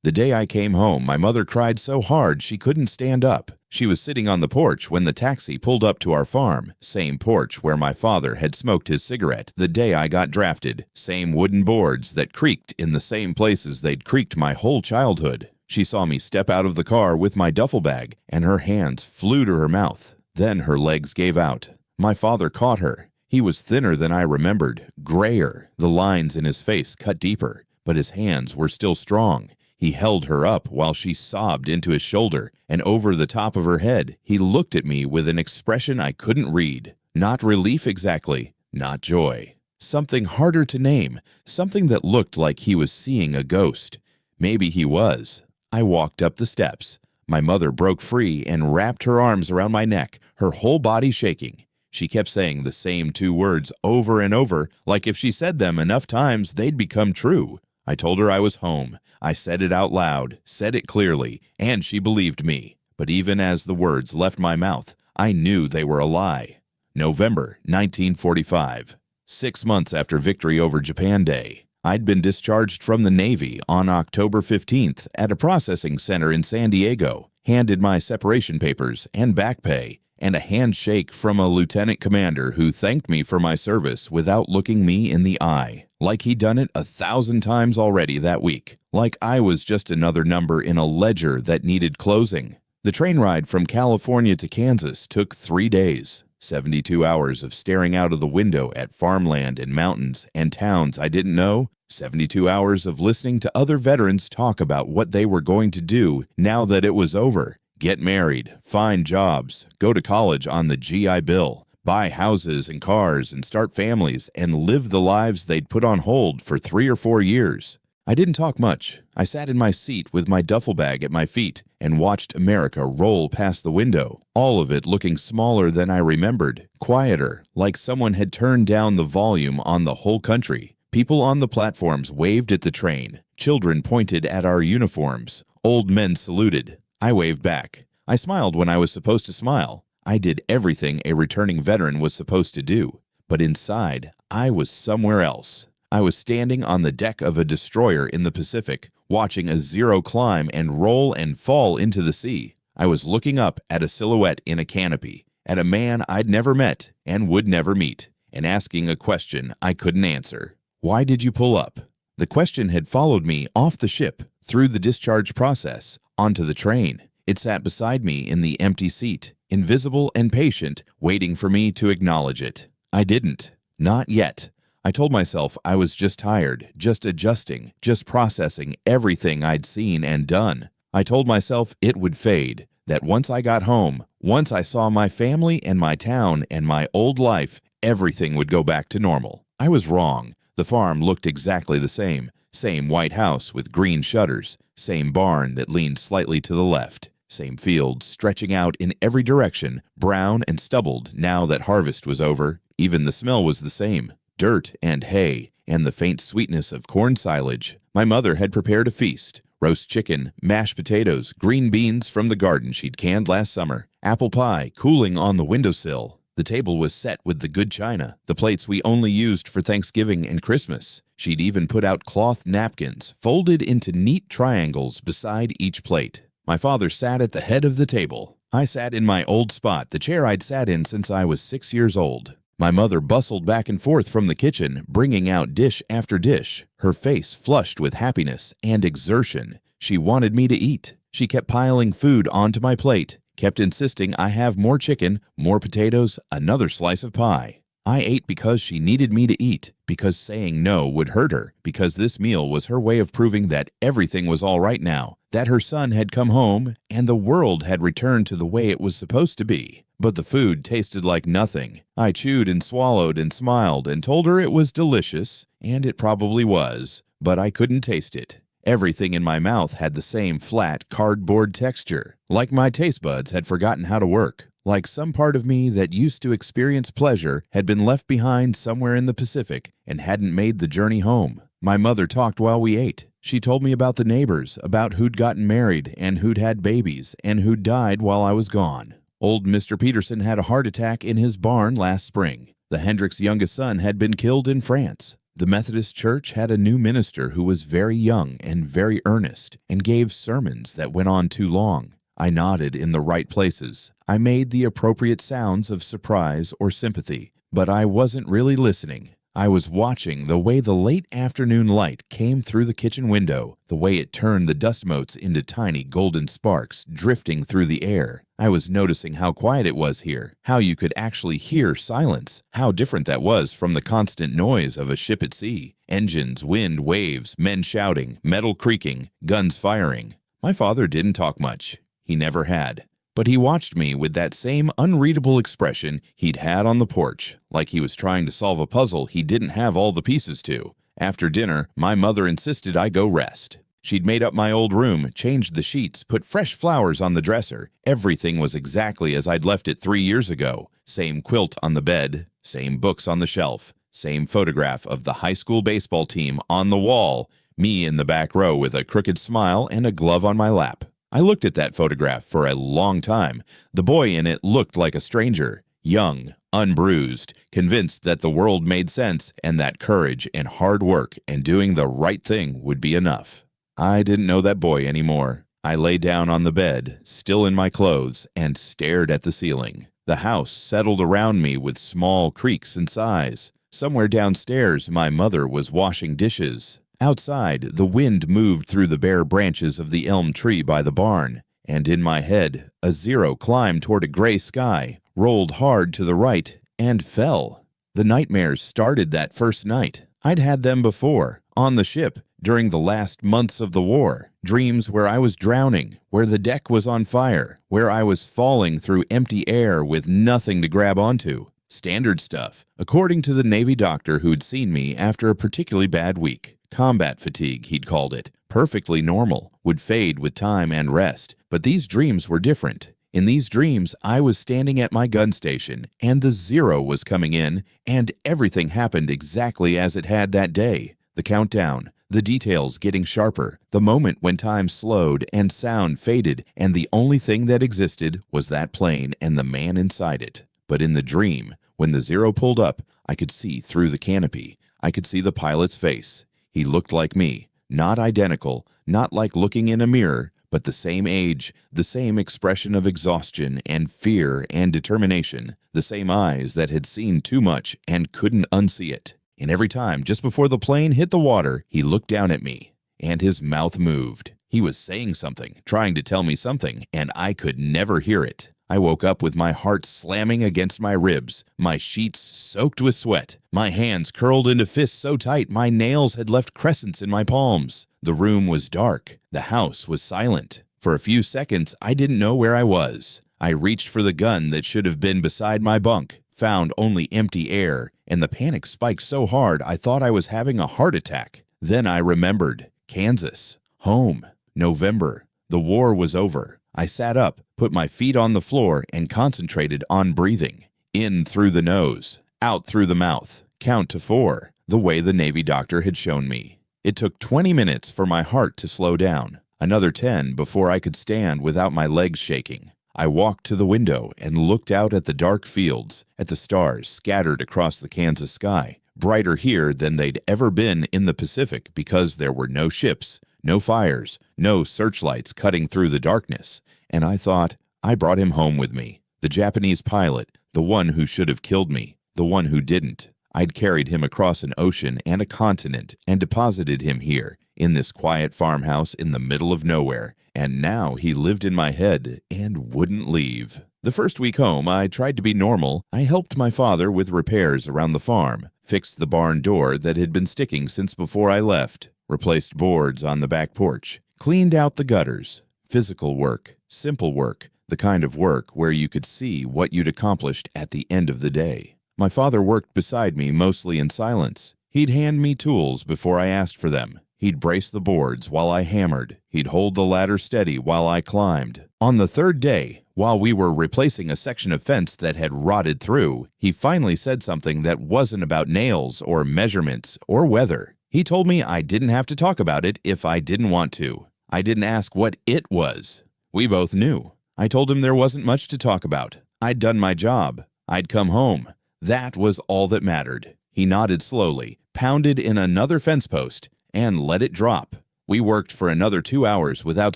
The day I came home, my mother cried so hard she couldn't stand up. She was sitting on the porch when the taxi pulled up to our farm, same porch where my father had smoked his cigarette the day I got drafted, same wooden boards that creaked in the same places they'd creaked my whole childhood. She saw me step out of the car with my duffel bag, and her hands flew to her mouth. Then her legs gave out. My father caught her. He was thinner than I remembered, grayer, the lines in his face cut deeper, but his hands were still strong. He held her up while she sobbed into his shoulder, and over the top of her head, he looked at me with an expression I couldn't read. Not relief exactly, not joy. Something harder to name, something that looked like he was seeing a ghost. Maybe he was. I walked up the steps. My mother broke free and wrapped her arms around my neck, her whole body shaking. She kept saying the same two words over and over, like if she said them enough times, they'd become true. I told her I was home. I said it out loud, said it clearly, and she believed me. But even as the words left my mouth, I knew they were a lie. November 1945. 6 months after victory over Japan Day. I'd been discharged from the Navy on October 15th at a processing center in San Diego, handed my separation papers and back pay, and a handshake from a lieutenant commander who thanked me for my service without looking me in the eye, like he'd done it 1,000 times already that week, like I was just another number in a ledger that needed closing. The train ride from California to Kansas took 3 days, 72 hours of staring out of the window at farmland and mountains and towns I didn't know, 72 hours of listening to other veterans talk about what they were going to do now that it was over. Get married, find jobs, go to college on the GI Bill, buy houses and cars and start families and live the lives they'd put on hold for 3 or 4 years. I didn't talk much. I sat in my seat with my duffel bag at my feet and watched America roll past the window, all of it looking smaller than I remembered, quieter, like someone had turned down the volume on the whole country. People on the platforms waved at the train. Children pointed at our uniforms. Old men saluted. I waved back. I smiled when I was supposed to smile. I did everything a returning veteran was supposed to do. But inside, I was somewhere else. I was standing on the deck of a destroyer in the Pacific, watching a Zero climb and roll and fall into the sea. I was looking up at a silhouette in a canopy, at a man I'd never met and would never meet, and asking a question I couldn't answer. Why did you pull up? The question had followed me off the ship, through the discharge process, onto the train. It sat beside me in the empty seat, invisible and patient, waiting for me to acknowledge it. I didn't. Not yet. I told myself I was just tired, just adjusting, just processing everything I'd seen and done. I told myself it would fade, that once I got home, once I saw my family and my town and my old life, everything would go back to normal. I was wrong. The farm looked exactly the same. Same white house with green shutters, same barn that leaned slightly to the left, same fields stretching out in every direction, brown and stubbled now that harvest was over. Even the smell was the same, dirt and hay, and the faint sweetness of corn silage. My mother had prepared a feast, roast chicken, mashed potatoes, green beans from the garden she'd canned last summer, apple pie cooling on the windowsill. The table was set with the good china, the plates we only used for Thanksgiving and Christmas. She'd even put out cloth napkins, folded into neat triangles beside each plate. My father sat at the head of the table. I sat in my old spot, the chair I'd sat in since I was 6 years old. My mother bustled back and forth from the kitchen, bringing out dish after dish, her face flushed with happiness and exertion. She wanted me to eat. She kept piling food onto my plate, kept insisting I have more chicken, more potatoes, another slice of pie. I ate because she needed me to eat, because saying no would hurt her, because this meal was her way of proving that everything was all right now, that her son had come home, and the world had returned to the way it was supposed to be. But the food tasted like nothing. I chewed and swallowed and smiled and told her it was delicious, and it probably was, but I couldn't taste it. Everything in my mouth had the same flat, cardboard texture, like my taste buds had forgotten how to work. Like some part of me that used to experience pleasure had been left behind somewhere in the Pacific and hadn't made the journey home. My mother talked while we ate. She told me about the neighbors, about who'd gotten married and who'd had babies and who'd died while I was gone. Old Mr. Peterson had a heart attack in his barn last spring. The Hendricks' youngest son had been killed in France. The Methodist Church had a new minister who was very young and very earnest and gave sermons that went on too long. I nodded in the right places. I made the appropriate sounds of surprise or sympathy, but I wasn't really listening. I was watching the way the late afternoon light came through the kitchen window, the way it turned the dust motes into tiny golden sparks drifting through the air. I was noticing how quiet it was here, how you could actually hear silence, how different that was from the constant noise of a ship at sea. Engines, wind, waves, men shouting, metal creaking, guns firing. My father didn't talk much. He never had. But he watched me with that same unreadable expression he'd had on the porch, like he was trying to solve a puzzle he didn't have all the pieces to. After dinner, my mother insisted I go rest. She'd made up my old room, changed the sheets, put fresh flowers on the dresser. Everything was exactly as I'd left it 3 years ago. Same quilt on the bed, same books on the shelf, same photograph of the high school baseball team on the wall, me in the back row with a crooked smile and a glove on my lap. I looked at that photograph for a long time. The boy in it looked like a stranger, young, unbruised, convinced that the world made sense and that courage and hard work and doing the right thing would be enough. I didn't know that boy anymore. I lay down on the bed, still in my clothes, and stared at the ceiling. The house settled around me with small creaks and sighs. Somewhere downstairs, my mother was washing dishes. Outside, the wind moved through the bare branches of the elm tree by the barn, and in my head, a zero climbed toward a gray sky, rolled hard to the right, and fell. The nightmares started that first night. I'd had them before, on the ship, during the last months of the war. Dreams where I was drowning, where the deck was on fire, where I was falling through empty air with nothing to grab onto. Standard stuff, according to the Navy doctor who'd seen me after a particularly bad week. Combat fatigue, he'd called it. Perfectly normal, would fade with time and rest. But these dreams were different. In these dreams, I was standing at my gun station, and the zero was coming in, and everything happened exactly as it had that day. The countdown, the details getting sharper, the moment when time slowed and sound faded, and the only thing that existed was that plane and the man inside it. But in the dream, when the zero pulled up, I could see through the canopy. I could see the pilot's face. He looked like me, not identical, not like looking in a mirror, but the same age, the same expression of exhaustion and fear and determination, the same eyes that had seen too much and couldn't unsee it. And every time, just before the plane hit the water, he looked down at me, and his mouth moved. He was saying something, trying to tell me something, and I could never hear it. I woke up with my heart slamming against my ribs, my sheets soaked with sweat, my hands curled into fists so tight my nails had left crescents in my palms. The room was dark. The house was silent. For a few seconds, I didn't know where I was. I reached for the gun that should have been beside my bunk, found only empty air, and the panic spiked so hard I thought I was having a heart attack. Then I remembered. Kansas. Home. November. The war was over. I sat up, put my feet on the floor, and concentrated on breathing. In through the nose, out through the mouth, count to 4, the way the Navy doctor had shown me. It took 20 minutes for my heart to slow down, another 10 before I could stand without my legs shaking. I walked to the window and looked out at the dark fields, at the stars scattered across the Kansas sky, brighter here than they'd ever been in the Pacific because there were no ships, no fires, no searchlights cutting through the darkness. And I thought, I brought him home with me. The Japanese pilot, the one who should have killed me, the one who didn't. I'd carried him across an ocean and a continent and deposited him here, in this quiet farmhouse in the middle of nowhere. And now he lived in my head and wouldn't leave. The first week home, I tried to be normal. I helped my father with repairs around the farm, fixed the barn door that had been sticking since before I left, replaced boards on the back porch, cleaned out the gutters. Physical work, simple work, the kind of work where you could see what you'd accomplished at the end of the day. My father worked beside me mostly in silence. He'd hand me tools before I asked for them. He'd brace the boards while I hammered. He'd hold the ladder steady while I climbed. On the third day, while we were replacing a section of fence that had rotted through, he finally said something that wasn't about nails or measurements or weather. He told me I didn't have to talk about it if I didn't want to. I didn't ask what it was. We both knew. I told him there wasn't much to talk about. I'd done my job. I'd come home. That was all that mattered. He nodded slowly, pounded in another fence post, and let it drop. We worked for another 2 hours without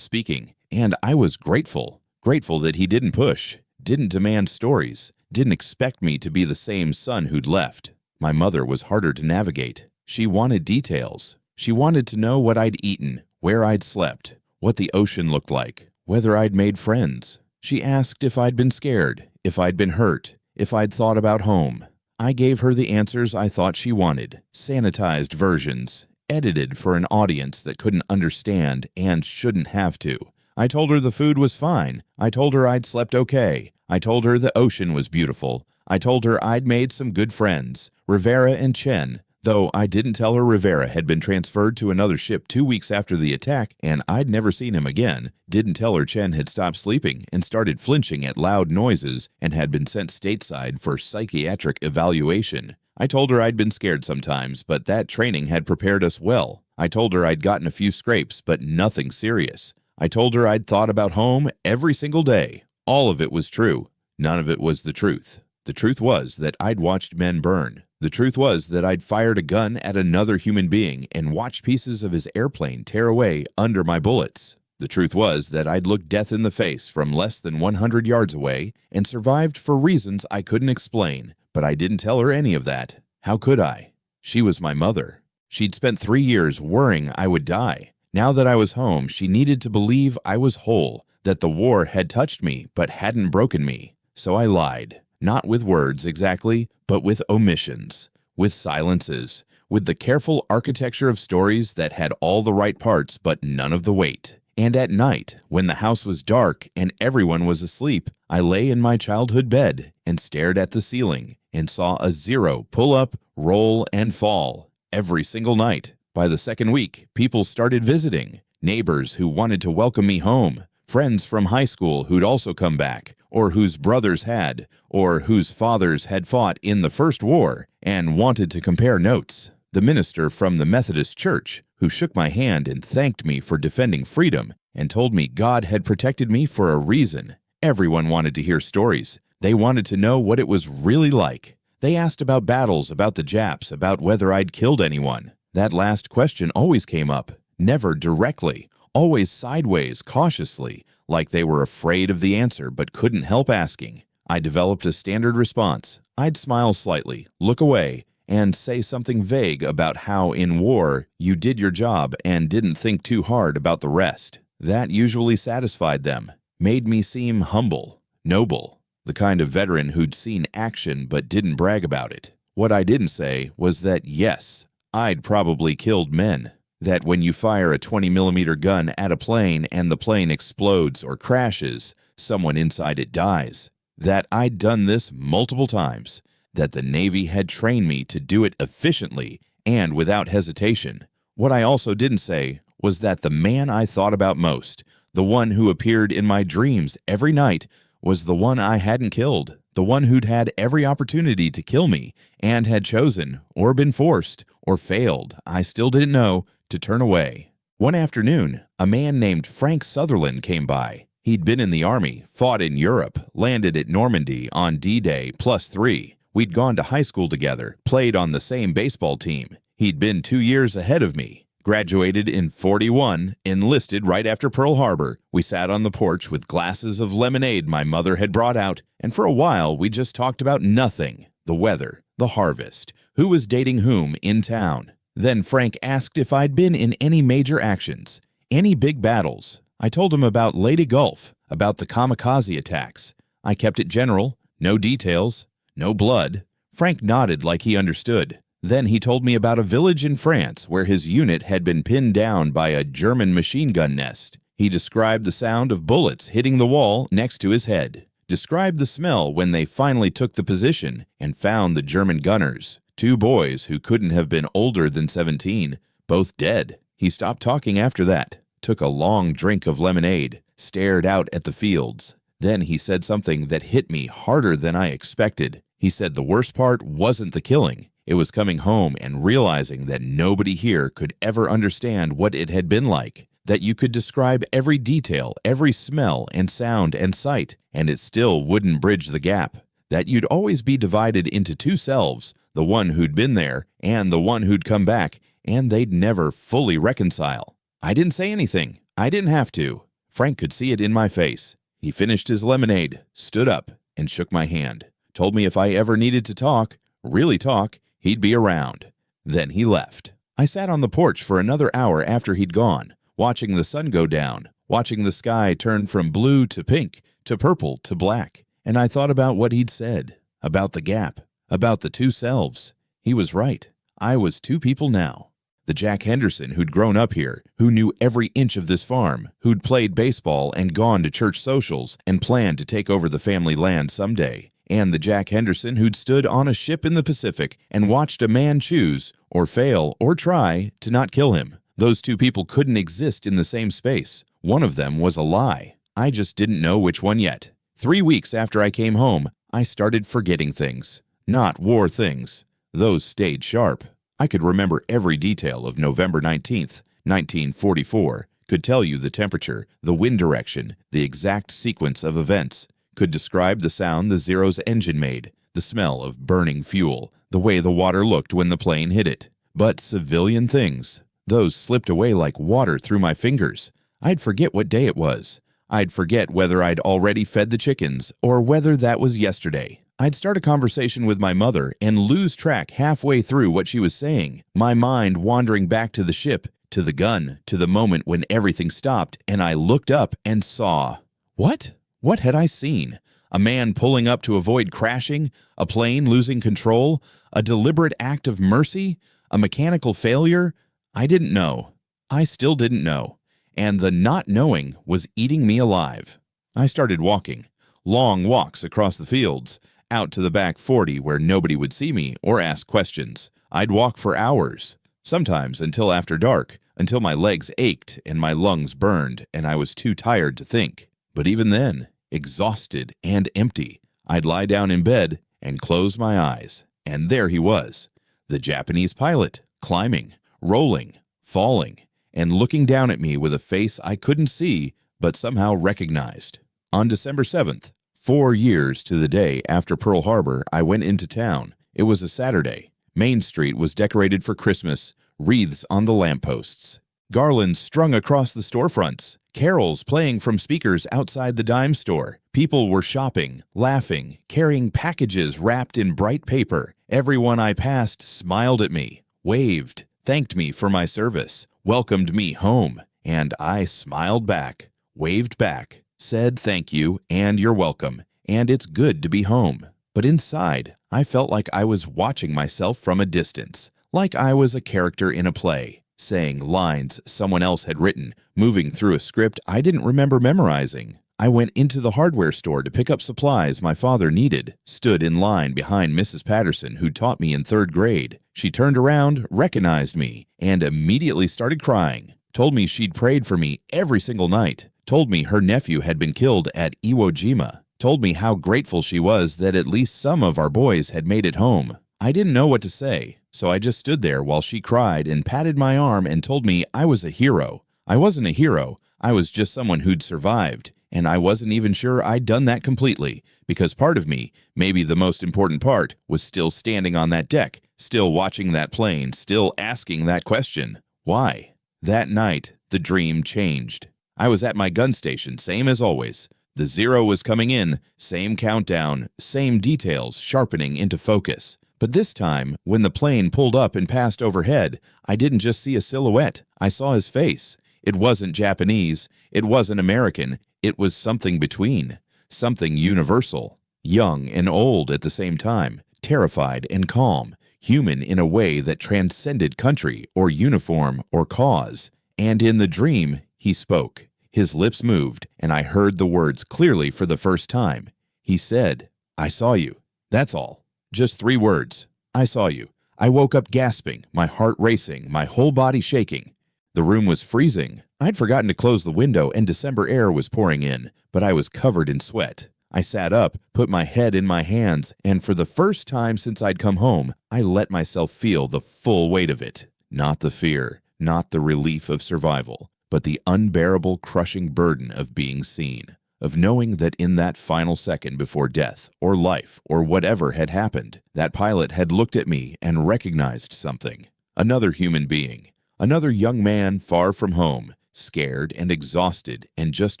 speaking, and I was grateful. Grateful that he didn't push, didn't demand stories, didn't expect me to be the same son who'd left. My mother was harder to navigate. She wanted details. She wanted to know what I'd eaten, where I'd slept, what the ocean looked like, whether I'd made friends. She asked if I'd been scared, if I'd been hurt, if I'd thought about home. I gave her the answers I thought she wanted, sanitized versions, edited for an audience that couldn't understand and shouldn't have to. I told her the food was fine. I told her I'd slept okay. I told her the ocean was beautiful. I told her I'd made some good friends, Rivera and Chen, though I didn't tell her Rivera had been transferred to another ship 2 weeks after the attack and I'd never seen him again. Didn't tell her Chen had stopped sleeping and started flinching at loud noises and had been sent stateside for psychiatric evaluation. I told her I'd been scared sometimes, but that training had prepared us well. I told her I'd gotten a few scrapes, but nothing serious. I told her I'd thought about home every single day. All of it was true. None of it was the truth. The truth was that I'd watched men burn. The truth was that I'd fired a gun at another human being and watched pieces of his airplane tear away under my bullets. The truth was that I'd looked death in the face from less than 100 yards away and survived for reasons I couldn't explain, but I didn't tell her any of that. How could I? She was my mother. She'd spent 3 years worrying I would die. Now that I was home, she needed to believe I was whole, that the war had touched me but hadn't broken me. So I lied. Not with words exactly, but with omissions, with silences, with the careful architecture of stories that had all the right parts but none of the weight. And at night, when the house was dark and everyone was asleep, I lay in my childhood bed and stared at the ceiling and saw a zero pull up, roll, and fall every single night. By the second week, people started visiting, neighbors who wanted to welcome me home, friends from high school who'd also come back, or whose brothers had, or whose fathers had fought in the First War and wanted to compare notes. The minister from the Methodist Church, who shook my hand and thanked me for defending freedom and told me God had protected me for a reason. Everyone wanted to hear stories. They wanted to know what it was really like. They asked about battles, about the Japs, about whether I'd killed anyone. That last question always came up, never directly, always sideways, cautiously, like they were afraid of the answer but couldn't help asking. I developed a standard response. I'd smile slightly, look away, and say something vague about how in war you did your job and didn't think too hard about the rest. That usually satisfied them, made me seem humble, noble, the kind of veteran who'd seen action but didn't brag about it. What I didn't say was that yes, I'd probably killed men. That when you fire a 20mm gun at a plane and the plane explodes or crashes, someone inside it dies. That I'd done this multiple times. That the Navy had trained me to do it efficiently and without hesitation. What I also didn't say was that the man I thought about most, the one who appeared in my dreams every night, was the one I hadn't killed, the one who'd had every opportunity to kill me and had chosen, or been forced, or failed, I still didn't know, to turn away. One afternoon, a man named Frank Sutherland came by. He'd been in the Army, fought in Europe, landed at Normandy on D-Day +3. We'd gone to high school together, played on the same baseball team. He'd been 2 years ahead of me. Graduated in '41, enlisted right after Pearl Harbor. We sat on the porch with glasses of lemonade my mother had brought out, and for a while we just talked about nothing. The weather, the harvest, who was dating whom in town. Then Frank asked if I'd been in any major actions, any big battles. I told him about Leyte Gulf, about the kamikaze attacks. I kept it general, no details, no blood. Frank nodded like he understood. Then he told me about a village in France where his unit had been pinned down by a German machine gun nest. He described the sound of bullets hitting the wall next to his head. Described the smell when they finally took the position and found the German gunners, 2 boys who couldn't have been older than 17, both dead. He stopped talking after that, took a long drink of lemonade, stared out at the fields. Then he said something that hit me harder than I expected. He said the worst part wasn't the killing. It was coming home and realizing that nobody here could ever understand what it had been like, that you could describe every detail, every smell and sound and sight, and it still wouldn't bridge the gap, that you'd always be divided into 2 selves, the one who'd been there and the one who'd come back, and they'd never fully reconcile. I didn't say anything. I didn't have to. Frank could see it in my face. He finished his lemonade, stood up, and shook my hand. Told me if I ever needed to talk, really talk, he'd be around. Then he left. I sat on the porch for another hour after he'd gone, watching the sun go down, watching the sky turn from blue to pink, to purple to black. And I thought about what he'd said, about the gap, about the two selves. He was right. I was two people now. The Jack Henderson who'd grown up here, who knew every inch of this farm, who'd played baseball and gone to church socials and planned to take over the family land someday. And the Jack Henderson who'd stood on a ship in the Pacific and watched a man choose, or fail, or try, to not kill him. Those two people couldn't exist in the same space. One of them was a lie. I just didn't know which one yet. 3 weeks after I came home, I started forgetting things. Not war things. Those stayed sharp. I could remember every detail of November 19th, 1944, could tell you the temperature, the wind direction, the exact sequence of events, could describe the sound the Zero's engine made, the smell of burning fuel, the way the water looked when the plane hit it. But civilian things, those slipped away like water through my fingers. I'd forget what day it was. I'd forget whether I'd already fed the chickens or whether that was yesterday. I'd start a conversation with my mother and lose track halfway through what she was saying, my mind wandering back to the ship, to the gun, to the moment when everything stopped and I looked up and saw. What? What had I seen? A man pulling up to avoid crashing? A plane losing control? A deliberate act of mercy? A mechanical failure? I didn't know. I still didn't know. And the not knowing was eating me alive. I started walking. Long walks across the fields, out to the back 40 where nobody would see me or ask questions. I'd walk for hours, sometimes until after dark, until my legs ached and my lungs burned and I was too tired to think. But even then, exhausted and empty, I'd lie down in bed and close my eyes. And there he was, the Japanese pilot, climbing, rolling, falling, and looking down at me with a face I couldn't see but somehow recognized. On December 7th, 4 years to the day after Pearl Harbor, I went into town. It was a Saturday. Main Street was decorated for Christmas, wreaths on the lampposts, garlands strung across the storefronts, carols playing from speakers outside the dime store. People were shopping, laughing, carrying packages wrapped in bright paper. Everyone I passed smiled at me, waved, thanked me for my service, welcomed me home, and I smiled back, waved back, said thank you and you're welcome, and it's good to be home. But inside, I felt like I was watching myself from a distance, like I was a character in a play, saying lines someone else had written, moving through a script I didn't remember memorizing. I went into the hardware store to pick up supplies my father needed, stood in line behind Mrs. Patterson, who taught me in 3rd grade. She turned around, recognized me, and immediately started crying. Told me she'd prayed for me every single night. Told me her nephew had been killed at Iwo Jima. Told me how grateful she was that at least some of our boys had made it home. I didn't know what to say, so I just stood there while she cried and patted my arm and told me I was a hero. I wasn't a hero. I was just someone who'd survived, and I wasn't even sure I'd done that completely, because part of me, maybe the most important part, was still standing on that deck, still watching that plane, still asking that question. Why? That night, the dream changed. I was at my gun station, same as always. The Zero was coming in, same countdown, same details sharpening into focus. But this time, when the plane pulled up and passed overhead, I didn't just see a silhouette. I saw his face. It wasn't Japanese. It wasn't American. It was something between. Something universal. Young and old at the same time. Terrified and calm. Human in a way that transcended country or uniform or cause. And in the dream, he spoke. His lips moved, and I heard the words clearly for the first time. He said, "I saw you." That's all. Just 3 words. I saw you. I woke up gasping, my heart racing, my whole body shaking. The room was freezing. I'd forgotten to close the window and December air was pouring in, but I was covered in sweat. I sat up, put my head in my hands, and for the first time since I'd come home, I let myself feel the full weight of it. Not the fear, not the relief of survival, but the unbearable, crushing burden of being seen, of knowing that in that final second before death or life or whatever had happened, that pilot had looked at me and recognized something. Another human being, another young man far from home, scared and exhausted and just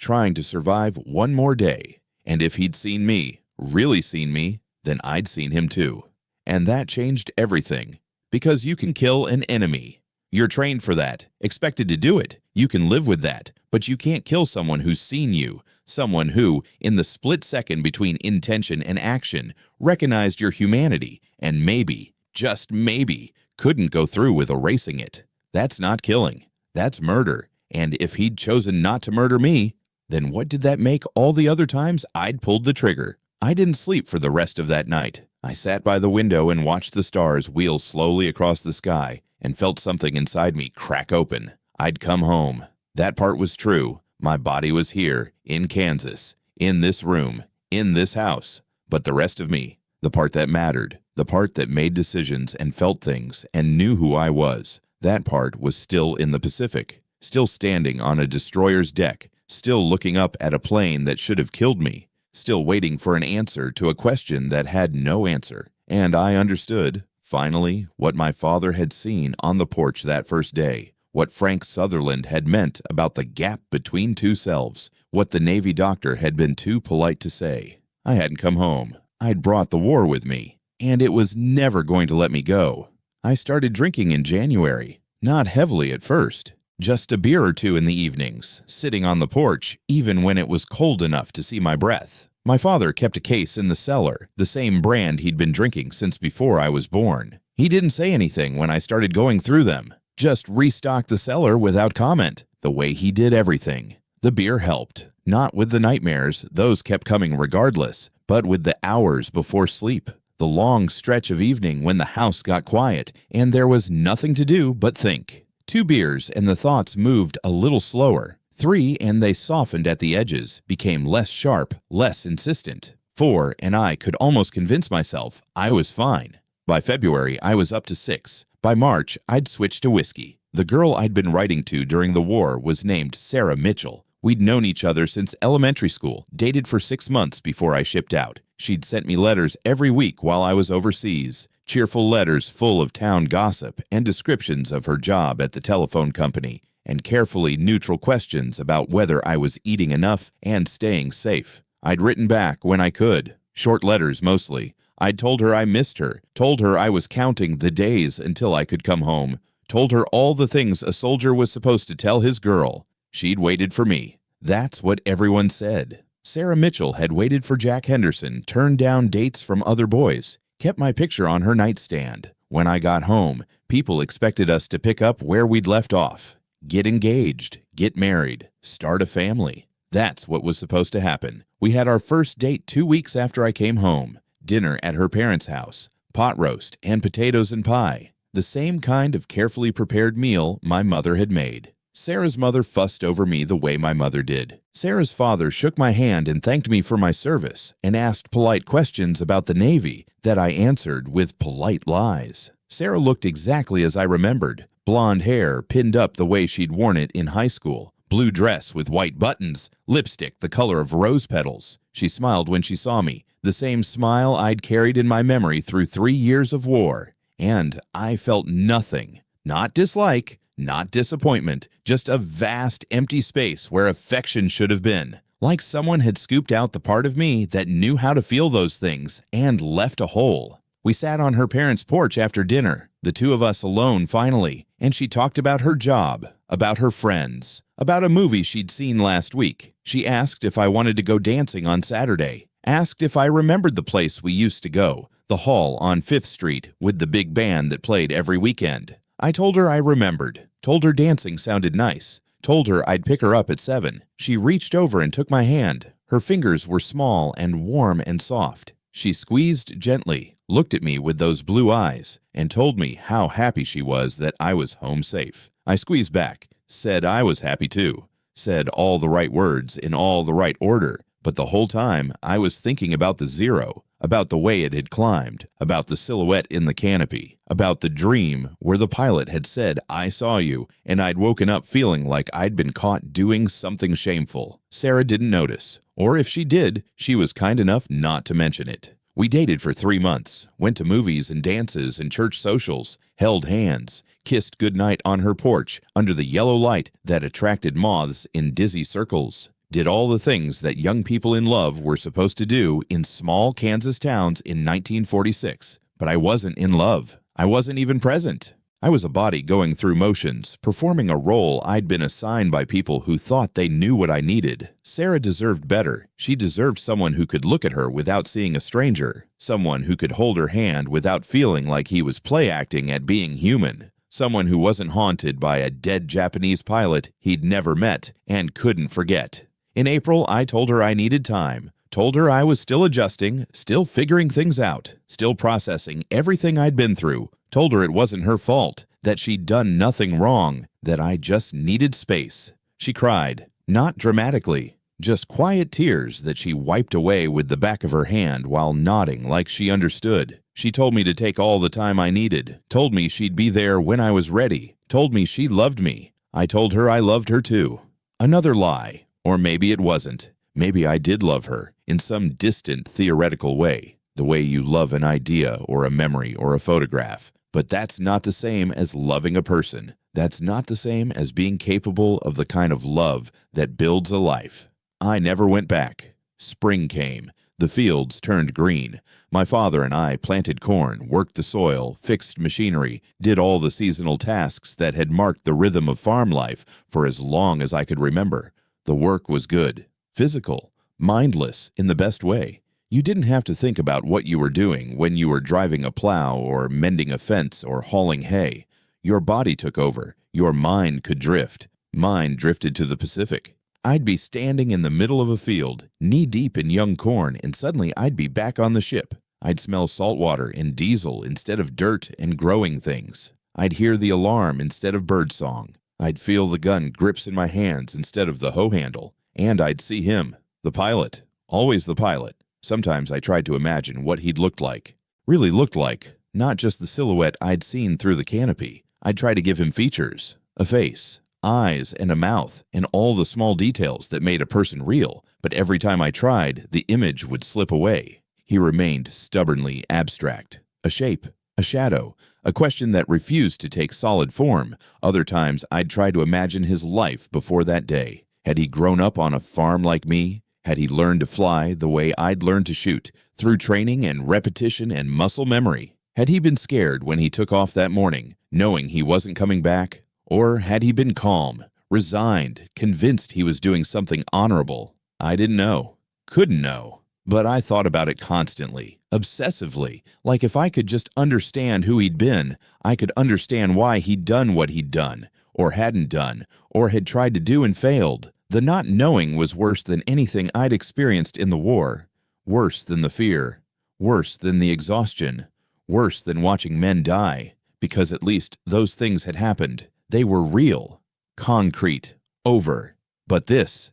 trying to survive one more day. And if he'd seen me, really seen me, then I'd seen him too. And that changed everything. Because you can kill an enemy. You're trained for that, expected to do it. You can live with that, but you can't kill someone who's seen you, someone who, in the split second between intention and action, recognized your humanity and maybe, just maybe, couldn't go through with erasing it. That's not killing. That's murder. And if he'd chosen not to murder me, then what did that make all the other times I'd pulled the trigger? I didn't sleep for the rest of that night. I sat by the window and watched the stars wheel slowly across the sky and felt something inside me crack open. I'd come home. That part was true. My body was here, in Kansas, in this room, in this house. But the rest of me, the part that mattered, the part that made decisions and felt things and knew who I was, that part was still in the Pacific, still standing on a destroyer's deck, still looking up at a plane that should have killed me, still waiting for an answer to a question that had no answer. And I understood, finally, what my father had seen on the porch that first day, what Frank Sutherland had meant about the gap between two selves, what the Navy doctor had been too polite to say. I hadn't come home. I'd brought the war with me, and it was never going to let me go. I started drinking in January, not heavily at first. Just a beer or two in the evenings, sitting on the porch, even when it was cold enough to see my breath. My father kept a case in the cellar, the same brand he'd been drinking since before I was born. He didn't say anything when I started going through them, just restocked the cellar without comment, the way he did everything. The beer helped, not with the nightmares, those kept coming regardless, but with the hours before sleep, the long stretch of evening when the house got quiet and there was nothing to do but think. 2 beers and the thoughts moved a little slower. 3 and they softened at the edges, became less sharp, less insistent. 4 and I could almost convince myself I was fine. By February, I was up to 6. By March, I'd switched to whiskey. The girl I'd been writing to during the war was named Sarah Mitchell. We'd known each other since elementary school, dated for 6 months before I shipped out. She'd sent me letters every week while I was overseas. Cheerful letters full of town gossip and descriptions of her job at the telephone company, and carefully neutral questions about whether I was eating enough and staying safe. I'd written back when I could, short letters mostly. I'd told her I missed her, told her I was counting the days until I could come home, told her all the things a soldier was supposed to tell his girl. She'd waited for me. That's what everyone said. Sarah Mitchell had waited for Jack Henderson, turned down dates from other boys, kept my picture on her nightstand. When I got home, people expected us to pick up where we'd left off. Get engaged, get married, start a family. That's what was supposed to happen. We had our first date 2 weeks after I came home. Dinner at her parents' house, pot roast and potatoes and pie. The same kind of carefully prepared meal my mother had made. Sarah's mother fussed over me the way my mother did. Sarah's father shook my hand and thanked me for my service and asked polite questions about the Navy that I answered with polite lies. Sarah looked exactly as I remembered. Blonde hair pinned up the way she'd worn it in high school. Blue dress with white buttons, lipstick the color of rose petals. She smiled when she saw me, the same smile I'd carried in my memory through 3 years of war. And I felt nothing. Not dislike, not disappointment, just a vast empty space where affection should have been. Like someone had scooped out the part of me that knew how to feel those things and left a hole. We sat on her parents' porch after dinner, the two of us alone finally, and she talked about her job, about her friends, about a movie she'd seen last week. She asked if I wanted to go dancing on Saturday, asked if I remembered the place we used to go, the hall on 5th Street with the big band that played every weekend. I told her I remembered, told her dancing sounded nice, told her I'd pick her up at 7. She reached over and took my hand. Her fingers were small and warm and soft. She squeezed gently, looked at me with those blue eyes, and told me how happy she was that I was home safe. I squeezed back, said I was happy too, said all the right words in all the right order, but the whole time I was thinking about the zero, about the way it had climbed, about the silhouette in the canopy, about the dream where the pilot had said, "I saw you," and I'd woken up feeling like I'd been caught doing something shameful. Sarah didn't notice Or if she did, she was kind enough not to mention it. We dated for 3 months, went to movies and dances and church socials, held hands, kissed goodnight on her porch under the yellow light that attracted moths in dizzy circles, did all the things that young people in love were supposed to do in small Kansas towns in 1946. But I wasn't in love. I wasn't even present. I was a body going through motions, performing a role I'd been assigned by people who thought they knew what I needed. Sarah deserved better. She deserved someone who could look at her without seeing a stranger, someone who could hold her hand without feeling like he was play acting at being human, someone who wasn't haunted by a dead Japanese pilot he'd never met and couldn't forget. In April, I told her I needed time. Told her I was still adjusting, still figuring things out, still processing everything I'd been through. Told her it wasn't her fault, that she'd done nothing wrong, that I just needed space. She cried, not dramatically, just quiet tears that she wiped away with the back of her hand while nodding like she understood. She told me to take all the time I needed, told me she'd be there when I was ready, told me she loved me. I told her I loved her too. Another lie, or maybe it wasn't. Maybe I did love her, in some distant theoretical way, the way you love an idea or a memory or a photograph. But that's not the same as loving a person. That's not the same as being capable of the kind of love that builds a life. I never went back. Spring came. The fields turned green. My father and I planted corn, worked the soil, fixed machinery, did all the seasonal tasks that had marked the rhythm of farm life for as long as I could remember. The work was good, physical, mindless in the best way. You didn't have to think about what you were doing when you were driving a plow or mending a fence or hauling hay. Your body took over. Your mind could drift. Mine drifted to the Pacific. I'd be standing in the middle of a field, knee-deep in young corn, and suddenly I'd be back on the ship. I'd smell salt water and diesel instead of dirt and growing things. I'd hear the alarm instead of birdsong. I'd feel the gun grips in my hands instead of the hoe handle. And I'd see him, the pilot, always the pilot. Sometimes I tried to imagine what he'd looked like. Really looked like, not just the silhouette I'd seen through the canopy. I'd try to give him features, a face, eyes, and a mouth, and all the small details that made a person real. But every time I tried, the image would slip away. He remained stubbornly abstract. A shape, a shadow, a question that refused to take solid form. Other times I'd try to imagine his life before that day. Had he grown up on a farm like me? Had he learned to fly the way I'd learned to shoot, through training and repetition and muscle memory? Had he been scared when he took off that morning, knowing he wasn't coming back? Or had he been calm, resigned, convinced he was doing something honorable? I didn't know. Couldn't know. But I thought about it constantly, obsessively, like if I could just understand who he'd been, I could understand why he'd done what he'd done, or hadn't done, or had tried to do and failed. The not knowing was worse than anything I'd experienced in the war, worse than the fear, worse than the exhaustion, worse than watching men die, because at least those things had happened. They were real, concrete, over. But this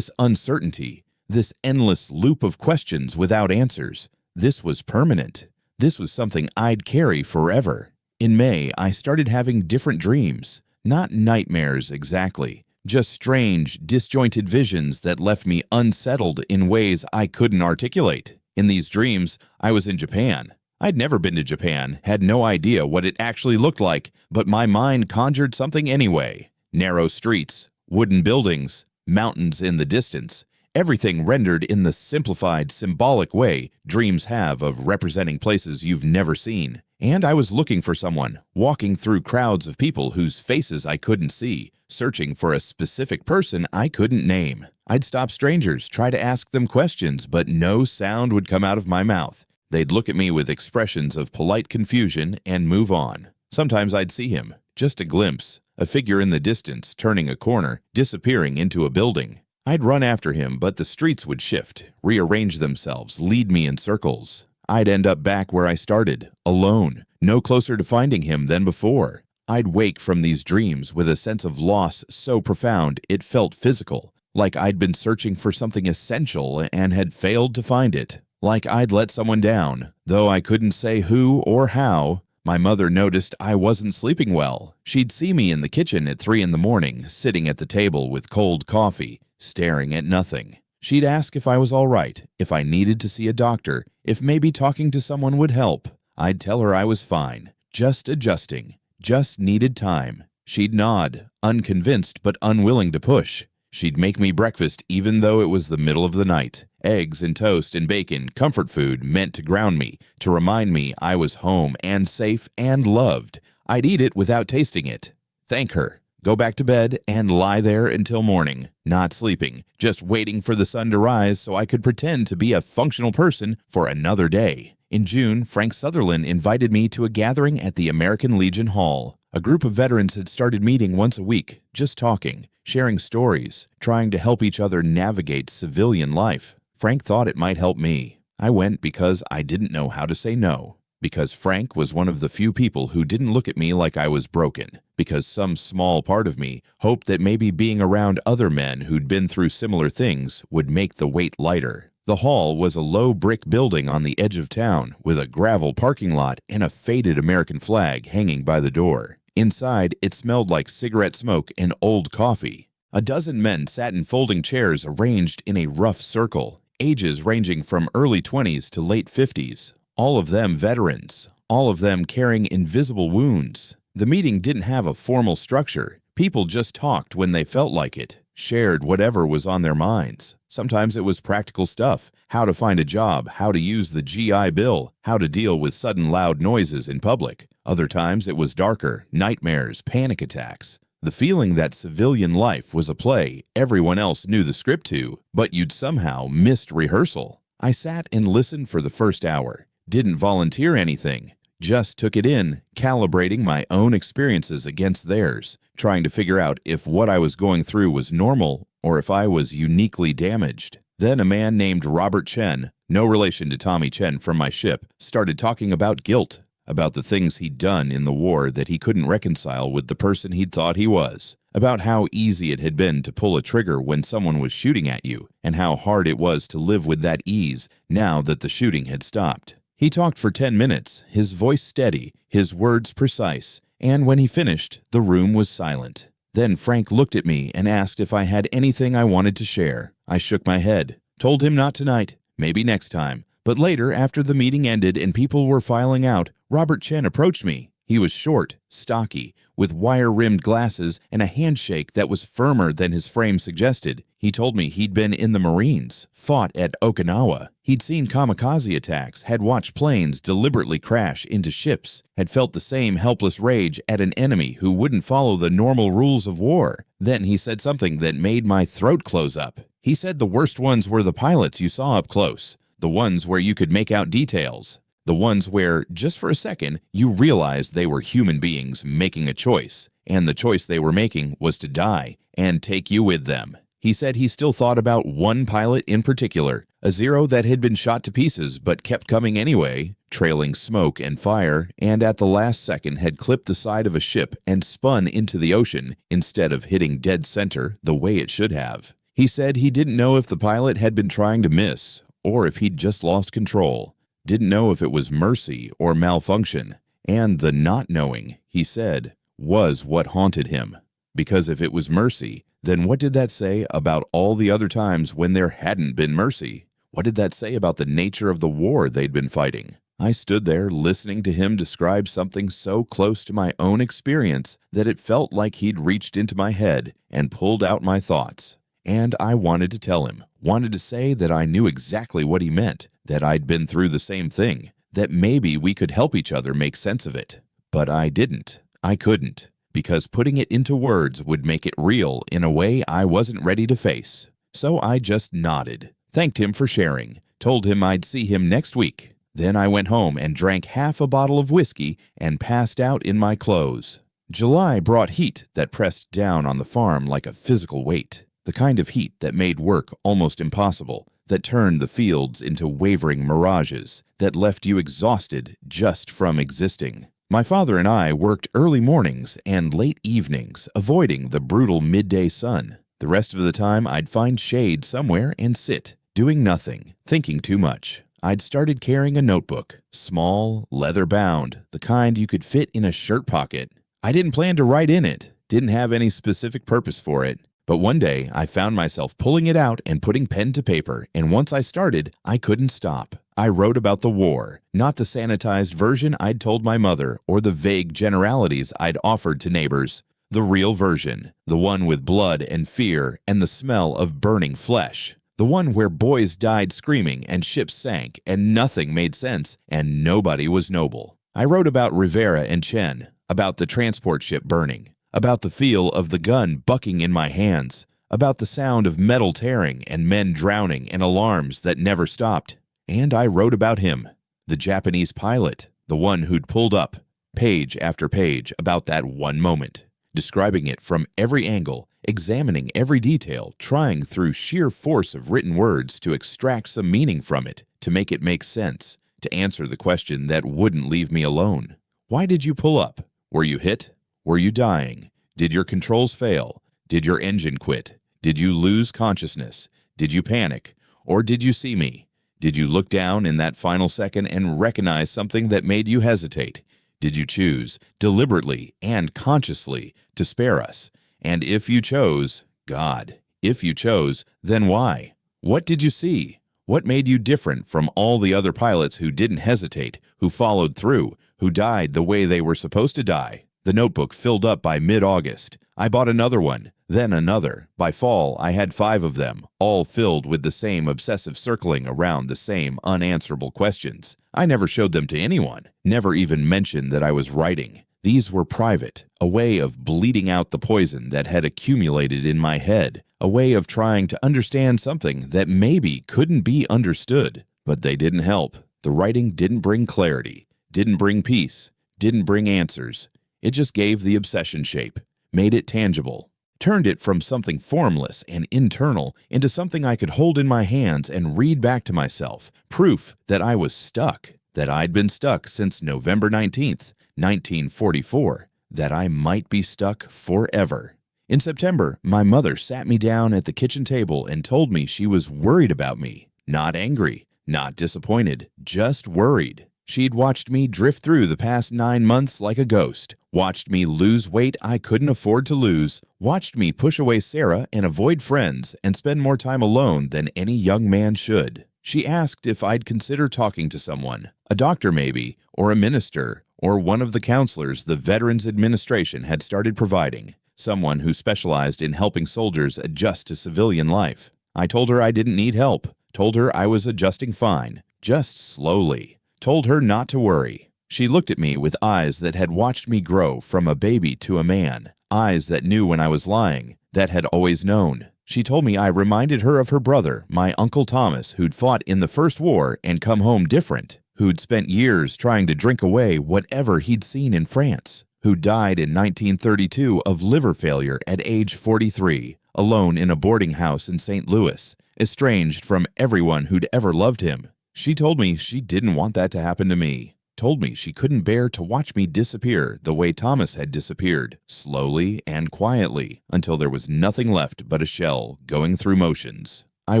uncertainty, this endless loop of questions without answers, this was permanent. This was something I'd carry forever. In May, I started having different dreams, not nightmares exactly. Just strange, disjointed visions that left me unsettled in ways I couldn't articulate. In these dreams, I was in Japan. I'd never been to Japan, had no idea what it actually looked like, but my mind conjured something anyway. Narrow streets, wooden buildings, mountains in the distance, everything rendered in the simplified, symbolic way dreams have of representing places you've never seen. And I was looking for someone, walking through crowds of people whose faces I couldn't see, searching for a specific person I couldn't name. I'd stop strangers, try to ask them questions, but no sound would come out of my mouth. They'd look at me with expressions of polite confusion and move on. Sometimes I'd see him, just a glimpse, a figure in the distance, turning a corner, disappearing into a building. I'd run after him, but the streets would shift, rearrange themselves, lead me in circles. I'd end up back where I started, alone, no closer to finding him than before. I'd wake from these dreams with a sense of loss so profound it felt physical, like I'd been searching for something essential and had failed to find it. Like I'd let someone down, though I couldn't say who or how. My mother noticed I wasn't sleeping well. She'd see me in the kitchen at 3 in the morning, sitting at the table with cold coffee, staring at nothing. She'd ask if I was all right, if I needed to see a doctor, if maybe talking to someone would help. I'd tell her I was fine, just adjusting, just needed time. She'd nod, unconvinced but unwilling to push. She'd make me breakfast even though it was the middle of the night. Eggs and toast and bacon, comfort food meant to ground me, to remind me I was home and safe and loved. I'd eat it without tasting it. Thank her. Go back to bed and lie there until morning, not sleeping, just waiting for the sun to rise so I could pretend to be a functional person for another day. In June, Frank Sutherland invited me to a gathering at the American Legion Hall. A group of veterans had started meeting once a week, just talking, sharing stories, trying to help each other navigate civilian life. Frank thought it might help me. I went because I didn't know how to say no. Because Frank was one of the few people who didn't look at me like I was broken. Because some small part of me hoped that maybe being around other men who'd been through similar things would make the weight lighter. The hall was a low brick building on the edge of town with a gravel parking lot and a faded American flag hanging by the door. Inside, it smelled like cigarette smoke and old coffee. A dozen men sat in folding chairs arranged in a rough circle, ages ranging from early 20s to late 50s. All of them veterans, all of them carrying invisible wounds. The meeting didn't have a formal structure. People just talked when they felt like it, shared whatever was on their minds. Sometimes it was practical stuff, how to find a job, how to use the GI Bill, how to deal with sudden loud noises in public. Other times it was darker, nightmares, panic attacks. The feeling that civilian life was a play everyone else knew the script to, but you'd somehow missed rehearsal. I sat and listened for the first hour. Didn't volunteer anything, just took it in, calibrating my own experiences against theirs, trying to figure out if what I was going through was normal or if I was uniquely damaged. Then a man named Robert Chen, no relation to Tommy Chen from my ship, started talking about guilt, about the things he'd done in the war that he couldn't reconcile with the person he'd thought he was, about how easy it had been to pull a trigger when someone was shooting at you, and how hard it was to live with that ease now that the shooting had stopped. He talked for 10 minutes, his voice steady, his words precise, and when he finished, the room was silent. Then Frank looked at me and asked if I had anything I wanted to share. I shook my head, told him not tonight, maybe next time. But later, after the meeting ended and people were filing out, Robert Chen approached me. He was short, stocky, with wire-rimmed glasses and a handshake that was firmer than his frame suggested. He told me he'd been in the Marines, fought at Okinawa. He'd seen kamikaze attacks, had watched planes deliberately crash into ships, had felt the same helpless rage at an enemy who wouldn't follow the normal rules of war. Then he said something that made my throat close up. He said the worst ones were the pilots you saw up close, the ones where you could make out details. The ones where, just for a second, you realized they were human beings making a choice, and the choice they were making was to die and take you with them. He said he still thought about one pilot in particular, a Zero that had been shot to pieces but kept coming anyway, trailing smoke and fire, and at the last second had clipped the side of a ship and spun into the ocean instead of hitting dead center the way it should have. He said he didn't know if the pilot had been trying to miss or if he'd just lost control. Didn't know if it was mercy or malfunction, and the not knowing, he said, was what haunted him. Because if it was mercy, then what did that say about all the other times when there hadn't been mercy? What did that say about the nature of the war they'd been fighting? I stood there listening to him describe something so close to my own experience that it felt like he'd reached into my head and pulled out my thoughts. And I wanted to tell him, wanted to say that I knew exactly what he meant, that I'd been through the same thing, that maybe we could help each other make sense of it. But I didn't. I couldn't, because putting it into words would make it real in a way I wasn't ready to face. So I just nodded, thanked him for sharing, told him I'd see him next week. Then I went home and drank half a bottle of whiskey and passed out in my clothes. July brought heat that pressed down on the farm like a physical weight. The kind of heat that made work almost impossible, that turned the fields into wavering mirages, that left you exhausted just from existing. My father and I worked early mornings and late evenings, avoiding the brutal midday sun. The rest of the time I'd find shade somewhere and sit, doing nothing, thinking too much. I'd started carrying a notebook, small, leather-bound, the kind you could fit in a shirt pocket. I didn't plan to write in it, didn't have any specific purpose for it. But one day, I found myself pulling it out and putting pen to paper, and once I started, I couldn't stop. I wrote about the war, not the sanitized version I'd told my mother or the vague generalities I'd offered to neighbors. The real version, the one with blood and fear and the smell of burning flesh. The one where boys died screaming and ships sank and nothing made sense and nobody was noble. I wrote about Rivera and Chen, about the transport ship burning, about the feel of the gun bucking in my hands, about the sound of metal tearing and men drowning and alarms that never stopped. And I wrote about him, the Japanese pilot, the one who'd pulled up, page after page about that one moment, describing it from every angle, examining every detail, trying through sheer force of written words to extract some meaning from it, to make it make sense, to answer the question that wouldn't leave me alone. Why did you pull up? Were you hit? Were you dying? Did your controls fail? Did your engine quit? Did you lose consciousness? Did you panic? Or did you see me? Did you look down in that final second and recognize something that made you hesitate? Did you choose, deliberately and consciously, to spare us? And if you chose, God, if you chose, then why? What did you see? What made you different from all the other pilots who didn't hesitate, who followed through, who died the way they were supposed to die? The notebook filled up by mid-August. I bought another one, then another. By fall, I had 5 of them, all filled with the same obsessive circling around the same unanswerable questions. I never showed them to anyone, never even mentioned that I was writing. These were private, a way of bleeding out the poison that had accumulated in my head, a way of trying to understand something that maybe couldn't be understood. But they didn't help. The writing didn't bring clarity, didn't bring peace, didn't bring answers. It just gave the obsession shape, made it tangible, turned it from something formless and internal into something I could hold in my hands and read back to myself, proof that I was stuck, that I'd been stuck since November 19th, 1944, that I might be stuck forever. In September, my mother sat me down at the kitchen table and told me she was worried about me, not angry, not disappointed, just worried. She'd watched me drift through the past 9 months like a ghost, watched me lose weight I couldn't afford to lose, watched me push away Sarah and avoid friends and spend more time alone than any young man should. She asked if I'd consider talking to someone, a doctor maybe, or a minister, or one of the counselors the Veterans Administration had started providing, someone who specialized in helping soldiers adjust to civilian life. I told her I didn't need help, told her I was adjusting fine, just slowly. Told her not to worry. She looked at me with eyes that had watched me grow from a baby to a man, eyes that knew when I was lying, that had always known. She told me I reminded her of her brother, my Uncle Thomas, who'd fought in the First War and come home different, who'd spent years trying to drink away whatever he'd seen in France, who died in 1932 of liver failure at age 43, alone in a boarding house in St. Louis, estranged from everyone who'd ever loved him. She told me she didn't want that to happen to me, told me she couldn't bear to watch me disappear the way Thomas had disappeared, slowly and quietly, until there was nothing left but a shell going through motions. I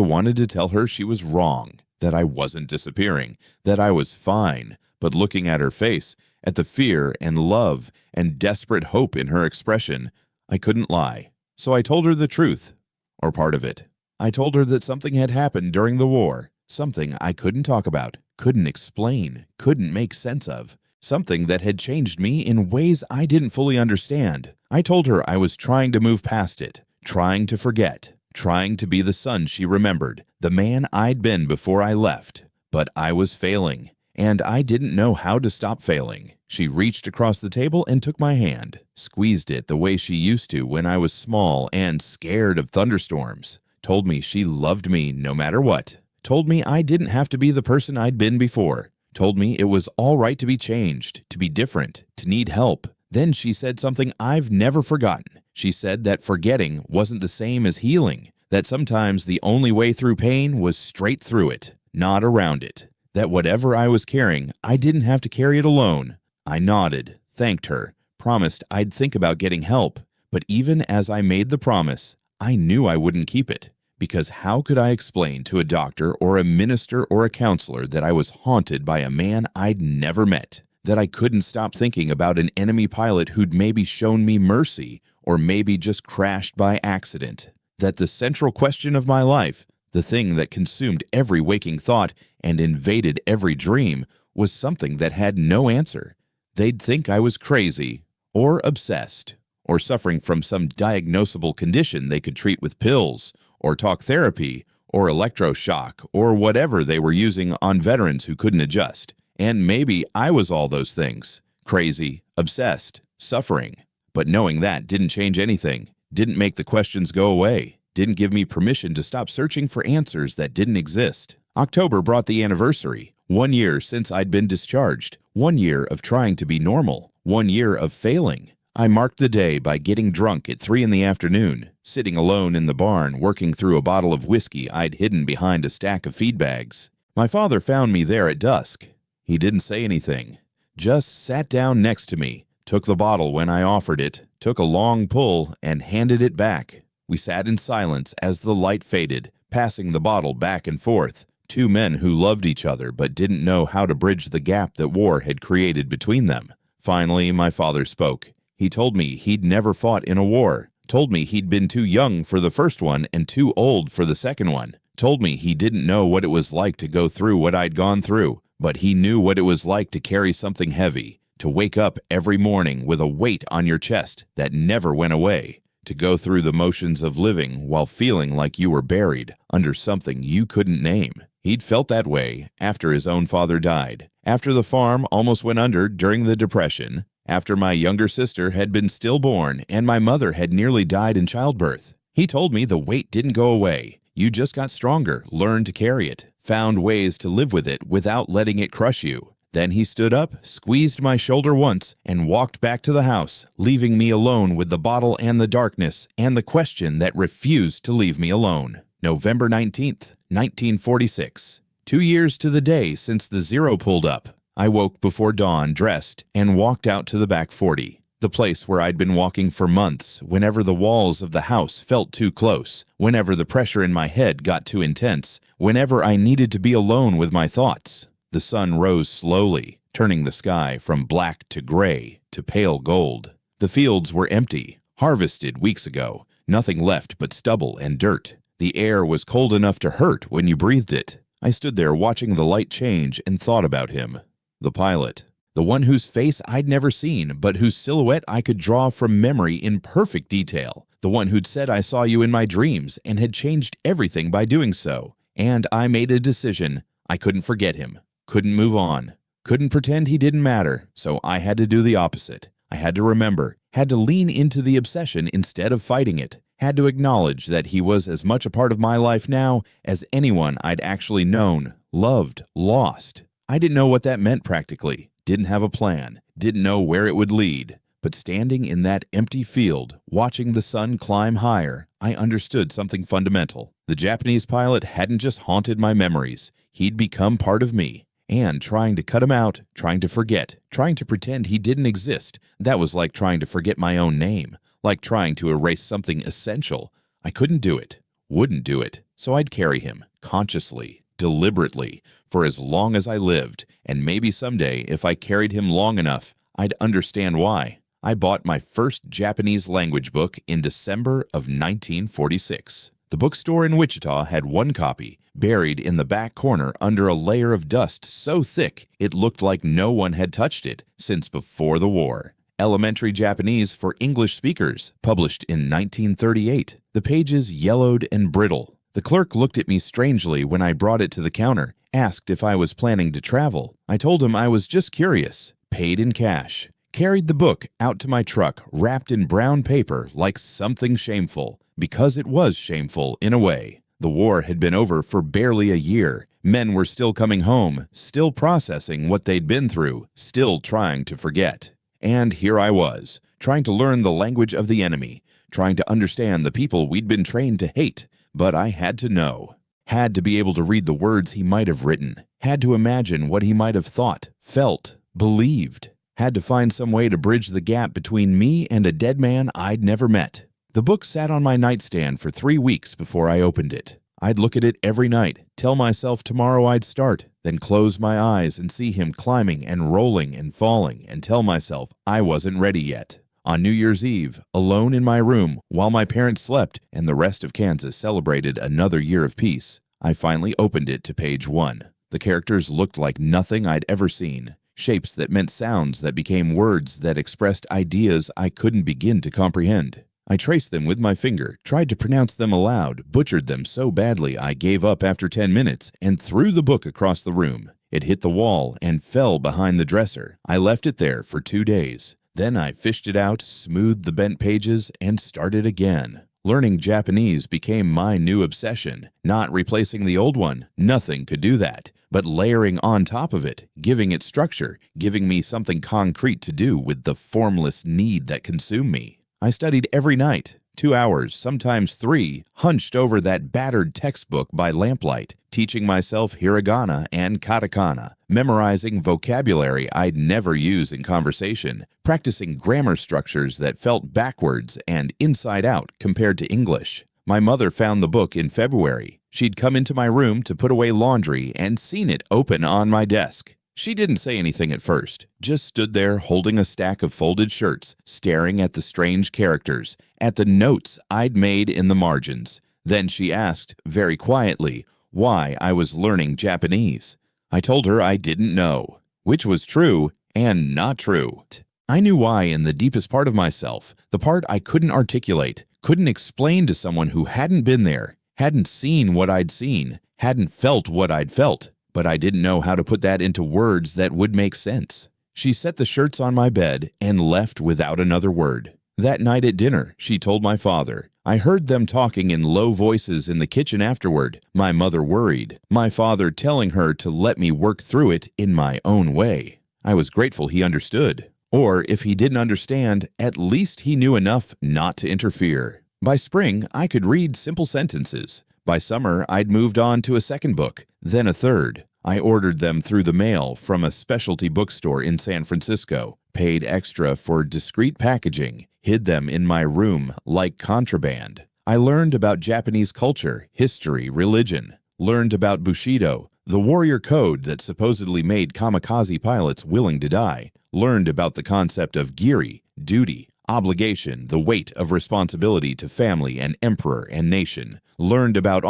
wanted to tell her she was wrong, that I wasn't disappearing, that I was fine, but looking at her face, at the fear and love and desperate hope in her expression, I couldn't lie. So I told her the truth, or part of it. I told her that something had happened during the war, something I couldn't talk about, couldn't explain, couldn't make sense of, something that had changed me in ways I didn't fully understand. I told her I was trying to move past it, trying to forget, trying to be the son she remembered, the man I'd been before I left. But I was failing, and I didn't know how to stop failing. She reached across the table and took my hand, squeezed it the way she used to when I was small and scared of thunderstorms, told me she loved me no matter what. Told me I didn't have to be the person I'd been before. Told me it was all right to be changed, to be different, to need help. Then she said something I've never forgotten. She said that forgetting wasn't the same as healing, that sometimes the only way through pain was straight through it, not around it. That whatever I was carrying, I didn't have to carry it alone. I nodded, thanked her, promised I'd think about getting help. But even as I made the promise, I knew I wouldn't keep it. Because how could I explain to a doctor or a minister or a counselor that I was haunted by a man I'd never met, that I couldn't stop thinking about an enemy pilot who'd maybe shown me mercy or maybe just crashed by accident, that the central question of my life, the thing that consumed every waking thought and invaded every dream, was something that had no answer. They'd think I was crazy, or obsessed, or suffering from some diagnosable condition they could treat with pills, or talk therapy, or electroshock, or whatever they were using on veterans who couldn't adjust. And maybe I was all those things: crazy, obsessed, suffering. But knowing that didn't change anything, didn't make the questions go away, didn't give me permission to stop searching for answers that didn't exist. October brought the anniversary. 1 year since I'd been discharged. 1 year of trying to be normal. 1 year of failing. I marked the day by getting drunk at 3 in the afternoon, sitting alone in the barn working through a bottle of whiskey I'd hidden behind a stack of feed bags. My father found me there at dusk. He didn't say anything, just sat down next to me, took the bottle when I offered it, took a long pull, and handed it back. We sat in silence as the light faded, passing the bottle back and forth. Two men who loved each other but didn't know how to bridge the gap that war had created between them. Finally, my father spoke. He told me he'd never fought in a war, told me he'd been too young for the first one and too old for the second one, told me he didn't know what it was like to go through what I'd gone through, but he knew what it was like to carry something heavy, to wake up every morning with a weight on your chest that never went away, to go through the motions of living while feeling like you were buried under something you couldn't name. He'd felt that way after his own father died, after the farm almost went under during the Depression, after my younger sister had been stillborn and my mother had nearly died in childbirth. He told me the weight didn't go away. You just got stronger, learned to carry it, found ways to live with it without letting it crush you. Then he stood up, squeezed my shoulder once, and walked back to the house, leaving me alone with the bottle and the darkness and the question that refused to leave me alone. November 19th, 1946. 2 years to the day since the Zero pulled up. I woke before dawn, dressed, and walked out to the back 40, the place where I'd been walking for months whenever the walls of the house felt too close, whenever the pressure in my head got too intense, whenever I needed to be alone with my thoughts. The sun rose slowly, turning the sky from black to gray to pale gold. The fields were empty, harvested weeks ago, nothing left but stubble and dirt. The air was cold enough to hurt when you breathed it. I stood there watching the light change and thought about him. The pilot. The one whose face I'd never seen, but whose silhouette I could draw from memory in perfect detail. The one who'd said I saw you in my dreams and had changed everything by doing so. And I made a decision. I couldn't forget him. Couldn't move on. Couldn't pretend he didn't matter, so I had to do the opposite. I had to remember, had to lean into the obsession instead of fighting it, had to acknowledge that he was as much a part of my life now as anyone I'd actually known, loved, lost. I didn't know what that meant practically, didn't have a plan, didn't know where it would lead. But standing in that empty field, watching the sun climb higher, I understood something fundamental. The Japanese pilot hadn't just haunted my memories, he'd become part of me. And trying to cut him out, trying to forget, trying to pretend he didn't exist, that was like trying to forget my own name, like trying to erase something essential. I couldn't do it, wouldn't do it, so I'd carry him, consciously, deliberately, for as long as I lived, and maybe someday, if I carried him long enough, I'd understand why. I bought my first Japanese language book in December of 1946. The bookstore in Wichita had one copy, buried in the back corner under a layer of dust so thick it looked like no one had touched it since before the war. Elementary Japanese for English Speakers, published in 1938. The pages yellowed and brittle. The clerk looked at me strangely when I brought it to the counter, asked if I was planning to travel. I told him I was just curious, paid in cash. Carried the book out to my truck, wrapped in brown paper like something shameful, because it was shameful in a way. The war had been over for barely a year. Men were still coming home, still processing what they'd been through, still trying to forget. And here I was, trying to learn the language of the enemy, trying to understand the people we'd been trained to hate. But I had to know. Had to be able to read the words he might have written. Had to imagine what he might have thought, felt, believed. Had to find some way to bridge the gap between me and a dead man I'd never met. The book sat on my nightstand for 3 weeks before I opened it. I'd look at it every night, tell myself tomorrow I'd start, then close my eyes and see him climbing and rolling and falling and tell myself I wasn't ready yet. On New Year's Eve, alone in my room, while my parents slept and the rest of Kansas celebrated another year of peace, I finally opened it to page 1. The characters looked like nothing I'd ever seen. Shapes that meant sounds that became words that expressed ideas I couldn't begin to comprehend. I traced them with my finger, tried to pronounce them aloud, butchered them so badly I gave up after 10 minutes, and threw the book across the room. It hit the wall and fell behind the dresser. I left it there for 2 days. Then I fished it out, smoothed the bent pages, and started again. Learning Japanese became my new obsession. Not replacing the old one, nothing could do that, but layering on top of it, giving it structure, giving me something concrete to do with the formless need that consumed me. I studied every night, 2 hours, sometimes 3, hunched over that battered textbook by lamplight, teaching myself hiragana and katakana, memorizing vocabulary I'd never use in conversation, practicing grammar structures that felt backwards and inside out compared to English. My mother found the book in February. She'd come into my room to put away laundry and seen it open on my desk. She didn't say anything at first, just stood there holding a stack of folded shirts, staring at the strange characters, at the notes I'd made in the margins. Then she asked, very quietly, why I was learning Japanese. I told her I didn't know, which was true and not true. I knew why in the deepest part of myself, the part I couldn't articulate, couldn't explain to someone who hadn't been there, hadn't seen what I'd seen, hadn't felt what I'd felt. But I didn't know how to put that into words that would make sense. She set the shirts on my bed and left without another word. That night at dinner, she told my father. I heard them talking in low voices in the kitchen afterward, my mother worried, my father telling her to let me work through it in my own way. I was grateful he understood. Or if he didn't understand, at least he knew enough not to interfere. By spring, I could read simple sentences. By summer, I'd moved on to a second book, then a third. I ordered them through the mail from a specialty bookstore in San Francisco, paid extra for discreet packaging, hid them in my room like contraband. I learned about Japanese culture, history, religion, learned about Bushido, the warrior code that supposedly made kamikaze pilots willing to die, learned about the concept of giri, duty, obligation, the weight of responsibility to family and emperor and nation, learned about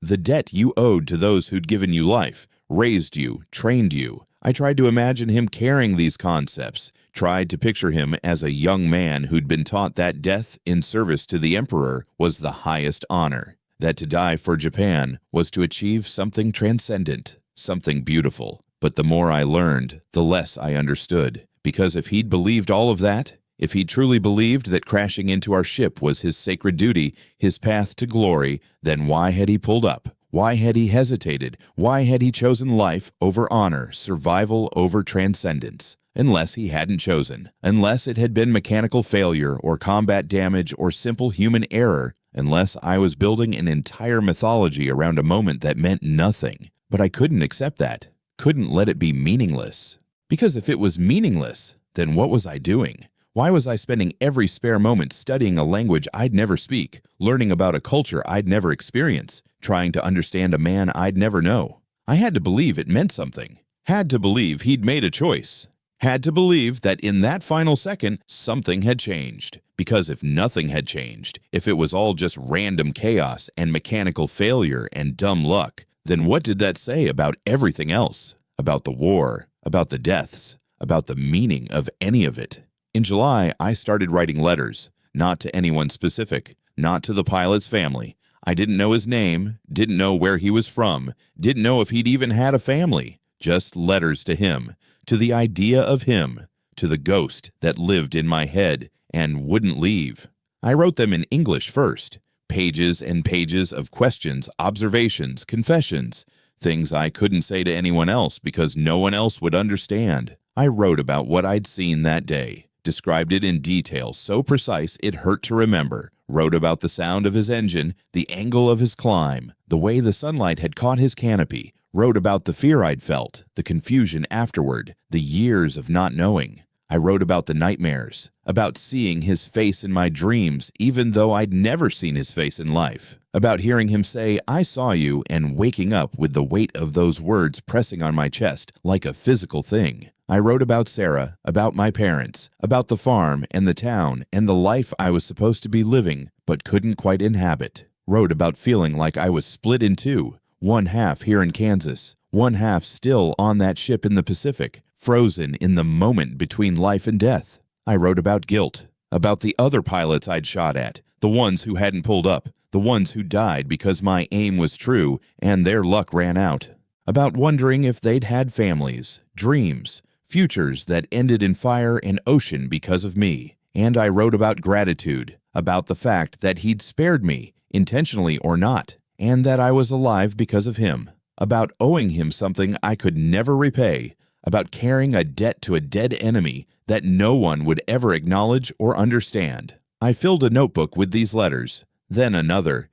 the debt you owed to those who'd given you life, raised you, trained you. I tried to imagine him carrying these concepts, tried to picture him as a young man who'd been taught that death in service to the emperor was the highest honor, that to die for Japan was to achieve something transcendent, something beautiful. But the more I learned, the less I understood, because if he'd believed all of that, if he truly believed that crashing into our ship was his sacred duty, his path to glory, then why had he pulled up? Why had he hesitated? Why had he chosen life over honor, survival over transcendence? Unless he hadn't chosen, unless it had been mechanical failure or combat damage or simple human error, unless I was building an entire mythology around a moment that meant nothing. But I couldn't accept that, couldn't let it be meaningless. Because if it was meaningless, then what was I doing? Why was I spending every spare moment studying a language I'd never speak, learning about a culture I'd never experience, trying to understand a man I'd never know? I had to believe it meant something. Had to believe he'd made a choice. Had to believe that in that final second, something had changed. Because if nothing had changed, if it was all just random chaos and mechanical failure and dumb luck, then what did that say about everything else? About the war, about the deaths, about the meaning of any of it? In July, I started writing letters, not to anyone specific, not to the pilot's family. I didn't know his name, didn't know where he was from, didn't know if he'd even had a family. Just letters to him, to the idea of him, to the ghost that lived in my head and wouldn't leave. I wrote them in English first, pages and pages of questions, observations, confessions, things I couldn't say to anyone else because no one else would understand. I wrote about what I'd seen that day. Described it in detail so precise it hurt to remember, wrote about the sound of his engine, the angle of his climb, the way the sunlight had caught his canopy, wrote about the fear I'd felt, the confusion afterward, the years of not knowing. I wrote about the nightmares, about seeing his face in my dreams even though I'd never seen his face in life, about hearing him say, "I saw you," and waking up with the weight of those words pressing on my chest like a physical thing. I wrote about Sarah, about my parents, about the farm and the town and the life I was supposed to be living but couldn't quite inhabit. Wrote about feeling like I was split in two, one half here in Kansas, one half still on that ship in the Pacific, frozen in the moment between life and death. I wrote about guilt, about the other pilots I'd shot at, the ones who hadn't pulled up, the ones who died because my aim was true and their luck ran out. About wondering if they'd had families, dreams, futures that ended in fire and ocean because of me. And I wrote about gratitude, about the fact that he'd spared me, intentionally or not, and that I was alive because of him. About owing him something I could never repay, about carrying a debt to a dead enemy that no one would ever acknowledge or understand. I filled a notebook with these letters, then another,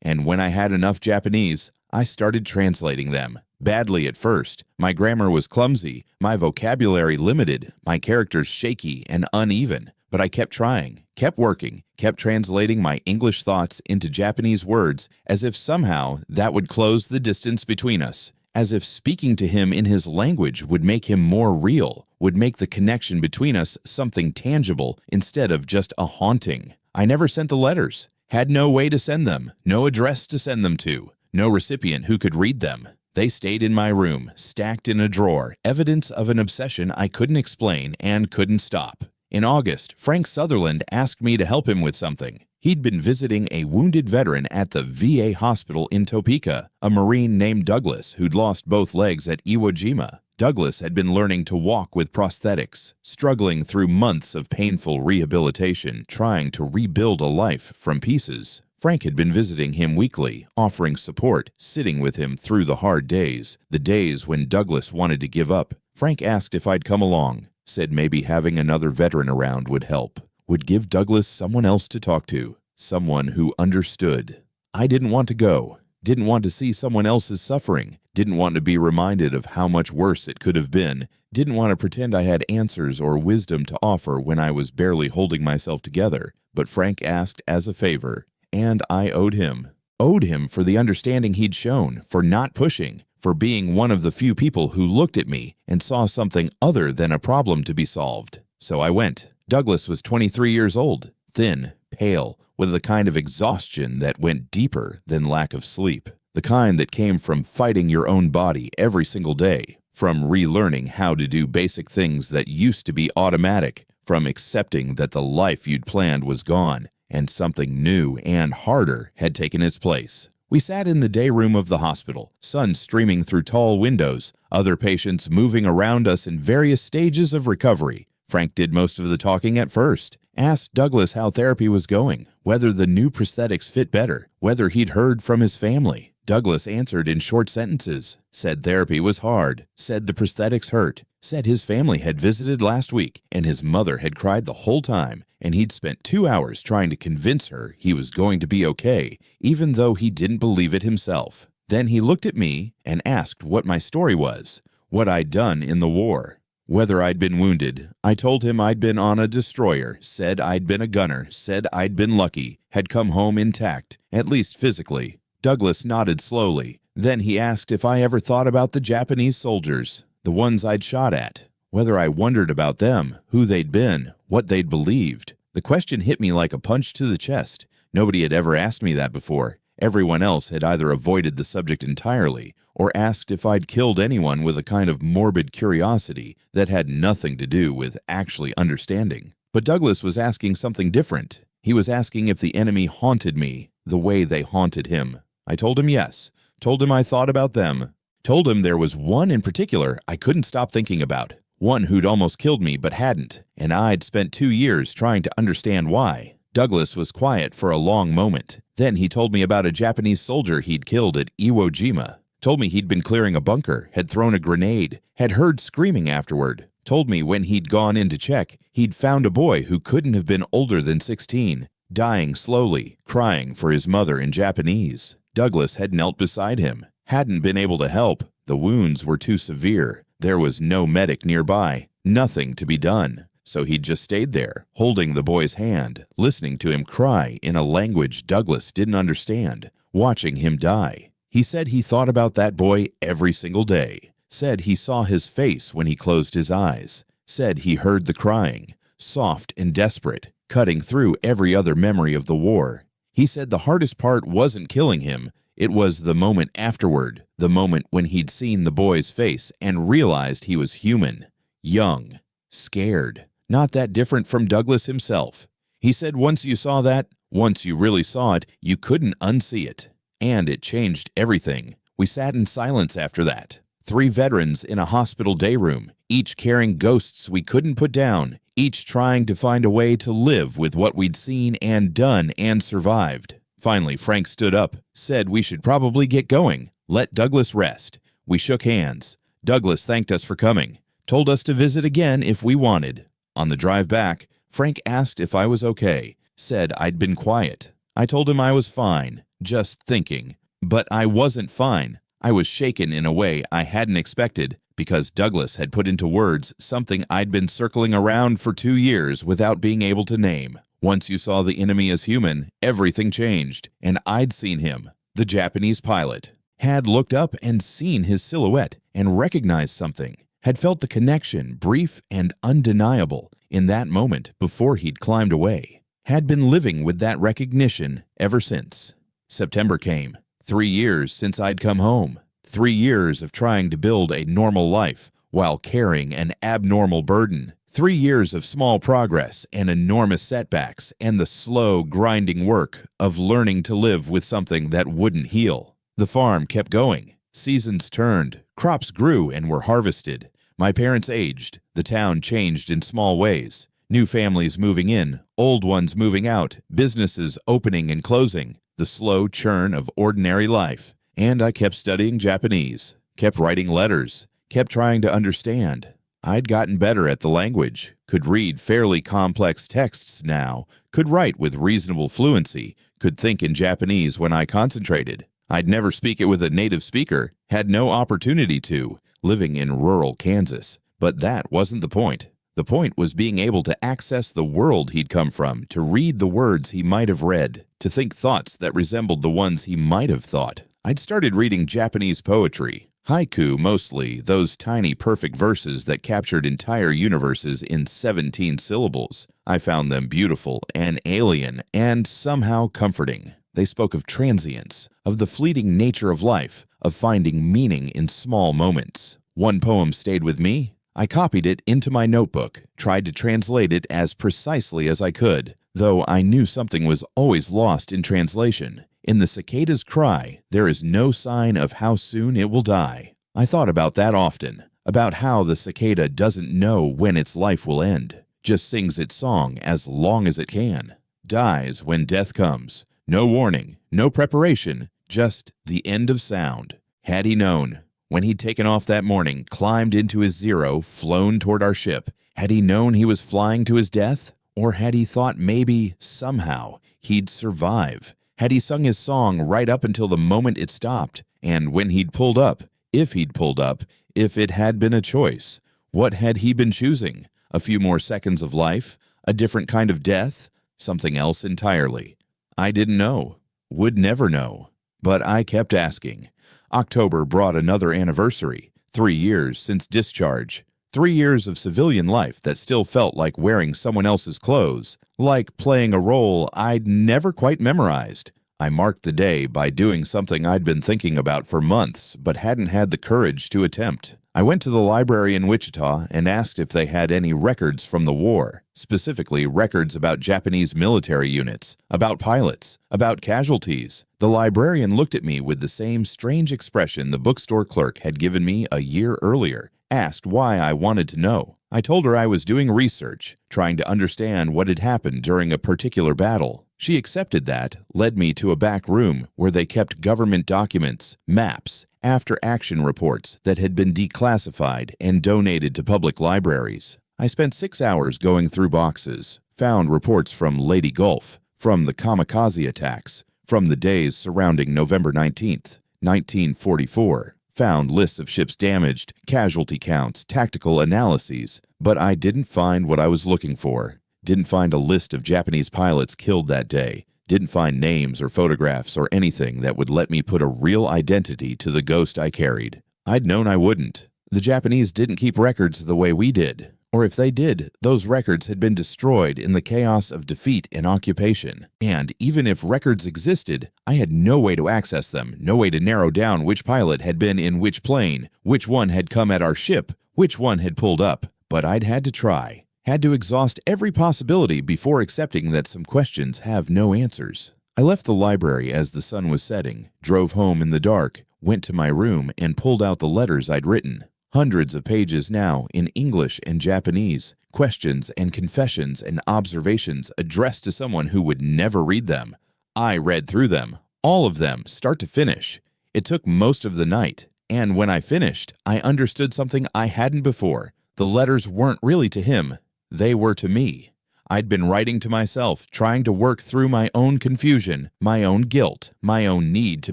and when I had enough Japanese, I started translating them. Badly at first. My grammar was clumsy, my vocabulary limited, my characters shaky and uneven. But I kept trying, kept working, kept translating my English thoughts into Japanese words as if somehow that would close the distance between us. As if speaking to him in his language would make him more real, would make the connection between us something tangible instead of just a haunting. I never sent the letters, had no way to send them, no address to send them to, no recipient who could read them. They stayed in my room, stacked in a drawer, evidence of an obsession I couldn't explain and couldn't stop. In August, Frank Sutherland asked me to help him with something. He'd been visiting a wounded veteran at the VA hospital in Topeka, a Marine named Douglas who'd lost both legs at Iwo Jima. Douglas had been learning to walk with prosthetics, struggling through months of painful rehabilitation, trying to rebuild a life from pieces. Frank had been visiting him weekly, offering support, sitting with him through the hard days, the days when Douglas wanted to give up. Frank asked if I'd come along, said maybe having another veteran around would help, would give Douglas someone else to talk to, someone who understood. I didn't want to go, didn't want to see someone else's suffering, didn't want to be reminded of how much worse it could have been, didn't want to pretend I had answers or wisdom to offer when I was barely holding myself together. But Frank asked as a favor, and I owed him for the understanding he'd shown, for not pushing, for being one of the few people who looked at me and saw something other than a problem to be solved. So I went. Douglas was 23 years old, thin, pale, with a kind of exhaustion that went deeper than lack of sleep, the kind that came from fighting your own body every single day, from relearning how to do basic things that used to be automatic, from accepting that the life you'd planned was gone, and something new and harder had taken its place. We sat in the day room of the hospital, sun streaming through tall windows, other patients moving around us in various stages of recovery. Frank did most of the talking at first, asked Douglas how therapy was going, whether the new prosthetics fit better, whether he'd heard from his family. Douglas answered in short sentences, said therapy was hard, said the prosthetics hurt, said his family had visited last week and his mother had cried the whole time, and he'd spent 2 hours trying to convince her he was going to be okay, even though he didn't believe it himself. Then he looked at me and asked what my story was, what I'd done in the war, whether I'd been wounded. I told him I'd been on a destroyer, said I'd been a gunner, said I'd been lucky, had come home intact, at least physically. Douglas nodded slowly. Then he asked if I ever thought about the Japanese soldiers, the ones I'd shot at, whether I wondered about them, who they'd been, what they'd believed. The question hit me like a punch to the chest. Nobody had ever asked me that before. Everyone else had either avoided the subject entirely or asked if I'd killed anyone with a kind of morbid curiosity that had nothing to do with actually understanding. But Douglas was asking something different. He was asking if the enemy haunted me the way they haunted him. I told him yes, told him I thought about them, told him there was one in particular I couldn't stop thinking about, one who'd almost killed me but hadn't, and I'd spent 2 years trying to understand why. Douglas was quiet for a long moment. Then he told me about a Japanese soldier he'd killed at Iwo Jima, told me he'd been clearing a bunker, had thrown a grenade, had heard screaming afterward, told me when he'd gone in to check, he'd found a boy who couldn't have been older than 16, dying slowly, crying for his mother in Japanese. Douglas had knelt beside him, hadn't been able to help. The wounds were too severe. There was no medic nearby, nothing to be done. So he'd just stayed there, holding the boy's hand, listening to him cry in a language Douglas didn't understand, watching him die. He said he thought about that boy every single day, Said he saw his face when he closed his eyes. Said he heard the crying, soft and desperate, cutting through every other memory of the war. He said the hardest part wasn't killing him. It was the moment afterward, the moment when he'd seen the boy's face and realized he was human, young, scared, not that different from Douglas himself. He said once you saw that, once you really saw it, you couldn't unsee it. And it changed everything. We sat in silence after that. 3 veterans in a hospital day room, each carrying ghosts we couldn't put down, each trying to find a way to live with what we'd seen and done and survived. Finally, Frank stood up, said we should probably get going, let Douglas rest. We shook hands. Douglas thanked us for coming, told us to visit again if we wanted. On the drive back, Frank asked if I was okay, said I'd been quiet. I told him I was fine, just thinking. But I wasn't fine. I was shaken in a way I hadn't expected, because Douglas had put into words something I'd been circling around for 2 years without being able to name. Once you saw the enemy as human, everything changed, and I'd seen him, the Japanese pilot, had looked up and seen his silhouette and recognized something, had felt the connection, brief and undeniable, in that moment before he'd climbed away, had been living with that recognition ever since. September came. 3 years since I'd come home. 3 years of trying to build a normal life while carrying an abnormal burden. 3 years of small progress and enormous setbacks and the slow, grinding work of learning to live with something that wouldn't heal. The farm kept going. Seasons turned. Crops grew and were harvested. My parents aged. The town changed in small ways. New families moving in, old ones moving out, businesses opening and closing. The slow churn of ordinary life. And I kept studying Japanese, kept writing letters, kept trying to understand. I'd gotten better at the language, could read fairly complex texts now, could write with reasonable fluency, could think in Japanese when I concentrated. I'd never speak it with a native speaker, had no opportunity to, living in rural Kansas. But that wasn't the point. The point was being able to access the world he'd come from, to read the words he might have read, to think thoughts that resembled the ones he might have thought. I'd started reading Japanese poetry, haiku mostly, those tiny perfect verses that captured entire universes in 17 syllables. I found them beautiful and alien and somehow comforting. They spoke of transience, of the fleeting nature of life, of finding meaning in small moments. One poem stayed with me. I copied it into my notebook, tried to translate it as precisely as I could, though I knew something was always lost in translation. In the cicada's cry, there is no sign of how soon it will die. I thought about that often, about how the cicada doesn't know when its life will end, just sings its song as long as it can, dies when death comes. No warning, no preparation, just the end of sound. Had he known, when he'd taken off that morning, climbed into his Zero, flown toward our ship, had he known he was flying to his death? Or had he thought maybe, somehow, he'd survive? Had he sung his song right up until the moment it stopped? And when he'd pulled up, if it had been a choice, what had he been choosing? A few more seconds of life? A different kind of death? Something else entirely? I didn't know. Would never know. But I kept asking. October brought another anniversary. 3 years since discharge. 3 years of civilian life that still felt like wearing someone else's clothes, like playing a role I'd never quite memorized. I marked the day by doing something I'd been thinking about for months but hadn't had the courage to attempt. I went to the library in Wichita and asked if they had any records from the war, specifically records about Japanese military units, about pilots, about casualties. The librarian looked at me with the same strange expression the bookstore clerk had given me a year earlier, asked why I wanted to know. I told her I was doing research, trying to understand what had happened during a particular battle. She accepted that, led me to a back room where they kept government documents, maps, after-action reports that had been declassified and donated to public libraries. I spent 6 hours going through boxes, found reports from Leyte Gulf, from the kamikaze attacks, from the days surrounding November 19th, 1944, found lists of ships damaged, casualty counts, tactical analyses, but I didn't find what I was looking for. Didn't find a list of Japanese pilots killed that day. Didn't find names or photographs or anything that would let me put a real identity to the ghost I carried. I'd known I wouldn't. The Japanese didn't keep records the way we did. Or if they did, those records had been destroyed in the chaos of defeat and occupation. And even if records existed, I had no way to access them, no way to narrow down which pilot had been in which plane, which one had come at our ship, which one had pulled up. But I'd had to try. Had to exhaust every possibility before accepting that some questions have no answers. I left the library as the sun was setting, drove home in the dark, went to my room, and pulled out the letters I'd written. Hundreds of pages now in English and Japanese, questions and confessions and observations addressed to someone who would never read them. I read through them, all of them, start to finish. It took most of the night, and when I finished, I understood something I hadn't before. The letters weren't really to him, they were to me. I'd been writing to myself, trying to work through my own confusion, my own guilt, my own need to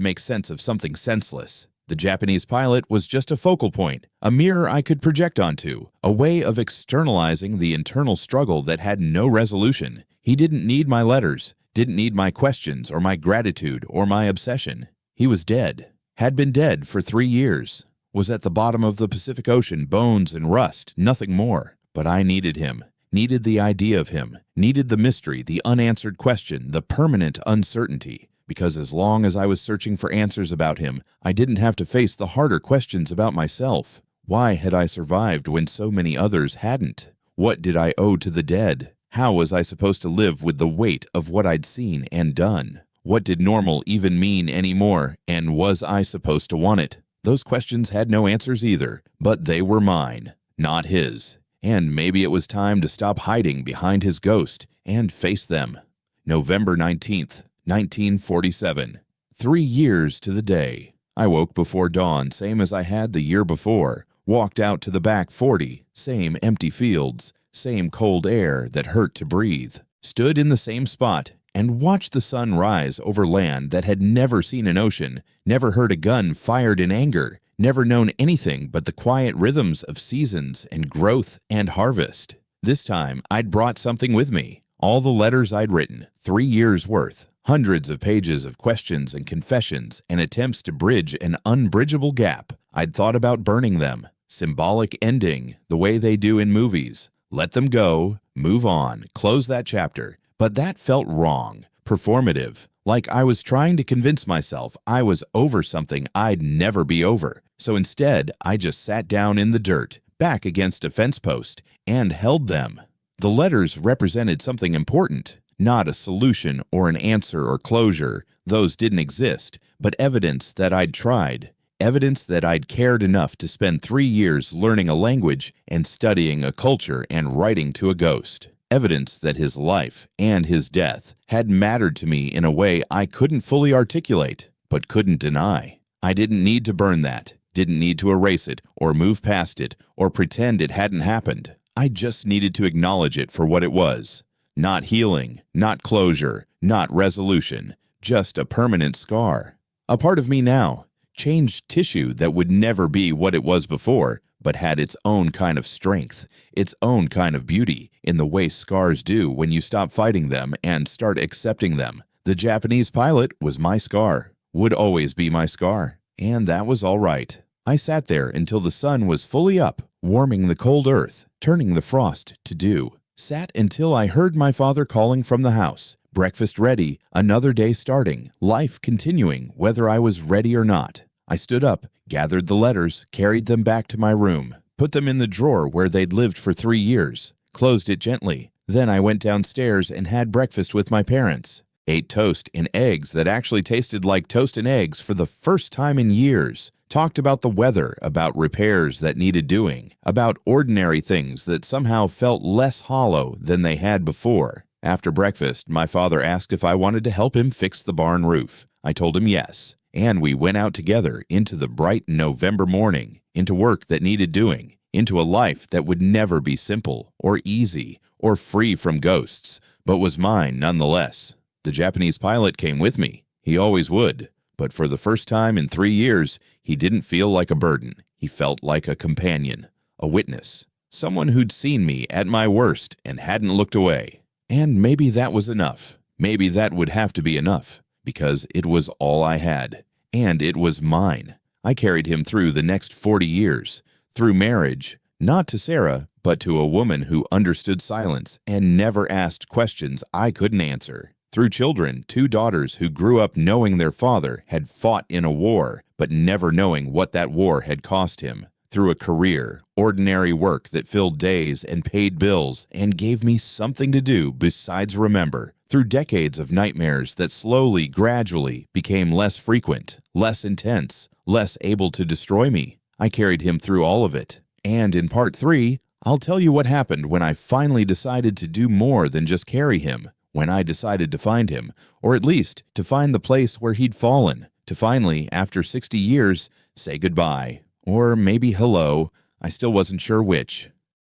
make sense of something senseless. The Japanese pilot was just a focal point, a mirror I could project onto, a way of externalizing the internal struggle that had no resolution. He didn't need my letters, didn't need my questions or my gratitude or my obsession. He was dead, had been dead for 3 years, was at the bottom of the Pacific Ocean, bones and rust, nothing more. But I needed him, needed the idea of him, needed the mystery, the unanswered question, the permanent uncertainty. Because as long as I was searching for answers about him, I didn't have to face the harder questions about myself. Why had I survived when so many others hadn't? What did I owe to the dead? How was I supposed to live with the weight of what I'd seen and done? What did normal even mean anymore, and was I supposed to want it? Those questions had no answers either, but they were mine, not his. And maybe it was time to stop hiding behind his ghost and face them. November 19th. 1947. 3 years to the day. I woke before dawn, same as I had the year before. Walked out to the back 40, same empty fields, same cold air that hurt to breathe. Stood in the same spot and watched the sun rise over land that had never seen an ocean, never heard a gun fired in anger, never known anything but the quiet rhythms of seasons and growth and harvest. This time, I'd brought something with me. All the letters I'd written, 3 years' worth. Hundreds of pages of questions and confessions and attempts to bridge an unbridgeable gap. I'd thought about burning them. Symbolic ending, the way they do in movies. Let them go, move on, close that chapter. But that felt wrong, performative, like I was trying to convince myself I was over something I'd never be over. So instead, I just sat down in the dirt, back against a fence post, and held them. The letters represented something important. Not a solution or an answer or closure, those didn't exist, but evidence that I'd tried, evidence that I'd cared enough to spend 3 years learning a language and studying a culture and writing to a ghost, evidence that his life and his death had mattered to me in a way I couldn't fully articulate, but couldn't deny. I didn't need to burn that, didn't need to erase it or move past it or pretend it hadn't happened. I just needed to acknowledge it for what it was. Not healing, not closure, not resolution, just a permanent scar. A part of me now, changed tissue that would never be what it was before, but had its own kind of strength, its own kind of beauty, in the way scars do when you stop fighting them and start accepting them. The Japanese pilot was my scar, would always be my scar, and that was all right. I sat there until the sun was fully up, warming the cold earth, turning the frost to dew. Sat until I heard my father calling from the house. Breakfast ready, another day starting, life continuing whether I was ready or not. I stood up, gathered the letters, carried them back to my room, put them in the drawer where they'd lived for 3 years, closed it gently. Then I went downstairs and had breakfast with my parents. Ate toast and eggs that actually tasted like toast and eggs for the first time in years. Talked about the weather, about repairs that needed doing, about ordinary things that somehow felt less hollow than they had before. After breakfast, my father asked if I wanted to help him fix the barn roof. I told him yes, and we went out together into the bright November morning, into work that needed doing, into a life that would never be simple or easy or free from ghosts, but was mine nonetheless. The Japanese pilot came with me. He always would. But for the first time in 3 years, he didn't feel like a burden. He felt like a companion, a witness, someone who'd seen me at my worst and hadn't looked away. And maybe that was enough. Maybe that would have to be enough, because it was all I had. And it was mine. I carried him through the next 40 years, through marriage, not to Sarah, but to a woman who understood silence and never asked questions I couldn't answer. Through children, 2 daughters who grew up knowing their father had fought in a war, but never knowing what that war had cost him. Through a career, ordinary work that filled days and paid bills and gave me something to do besides remember. Through decades of nightmares that slowly, gradually became less frequent, less intense, less able to destroy me. I carried him through all of it. And in part 3, I'll tell you what happened when I finally decided to do more than just carry him, when I decided to find him, or at least to find the place where he'd fallen, to finally, after 60 years, say goodbye. Or maybe hello. I still wasn't sure which.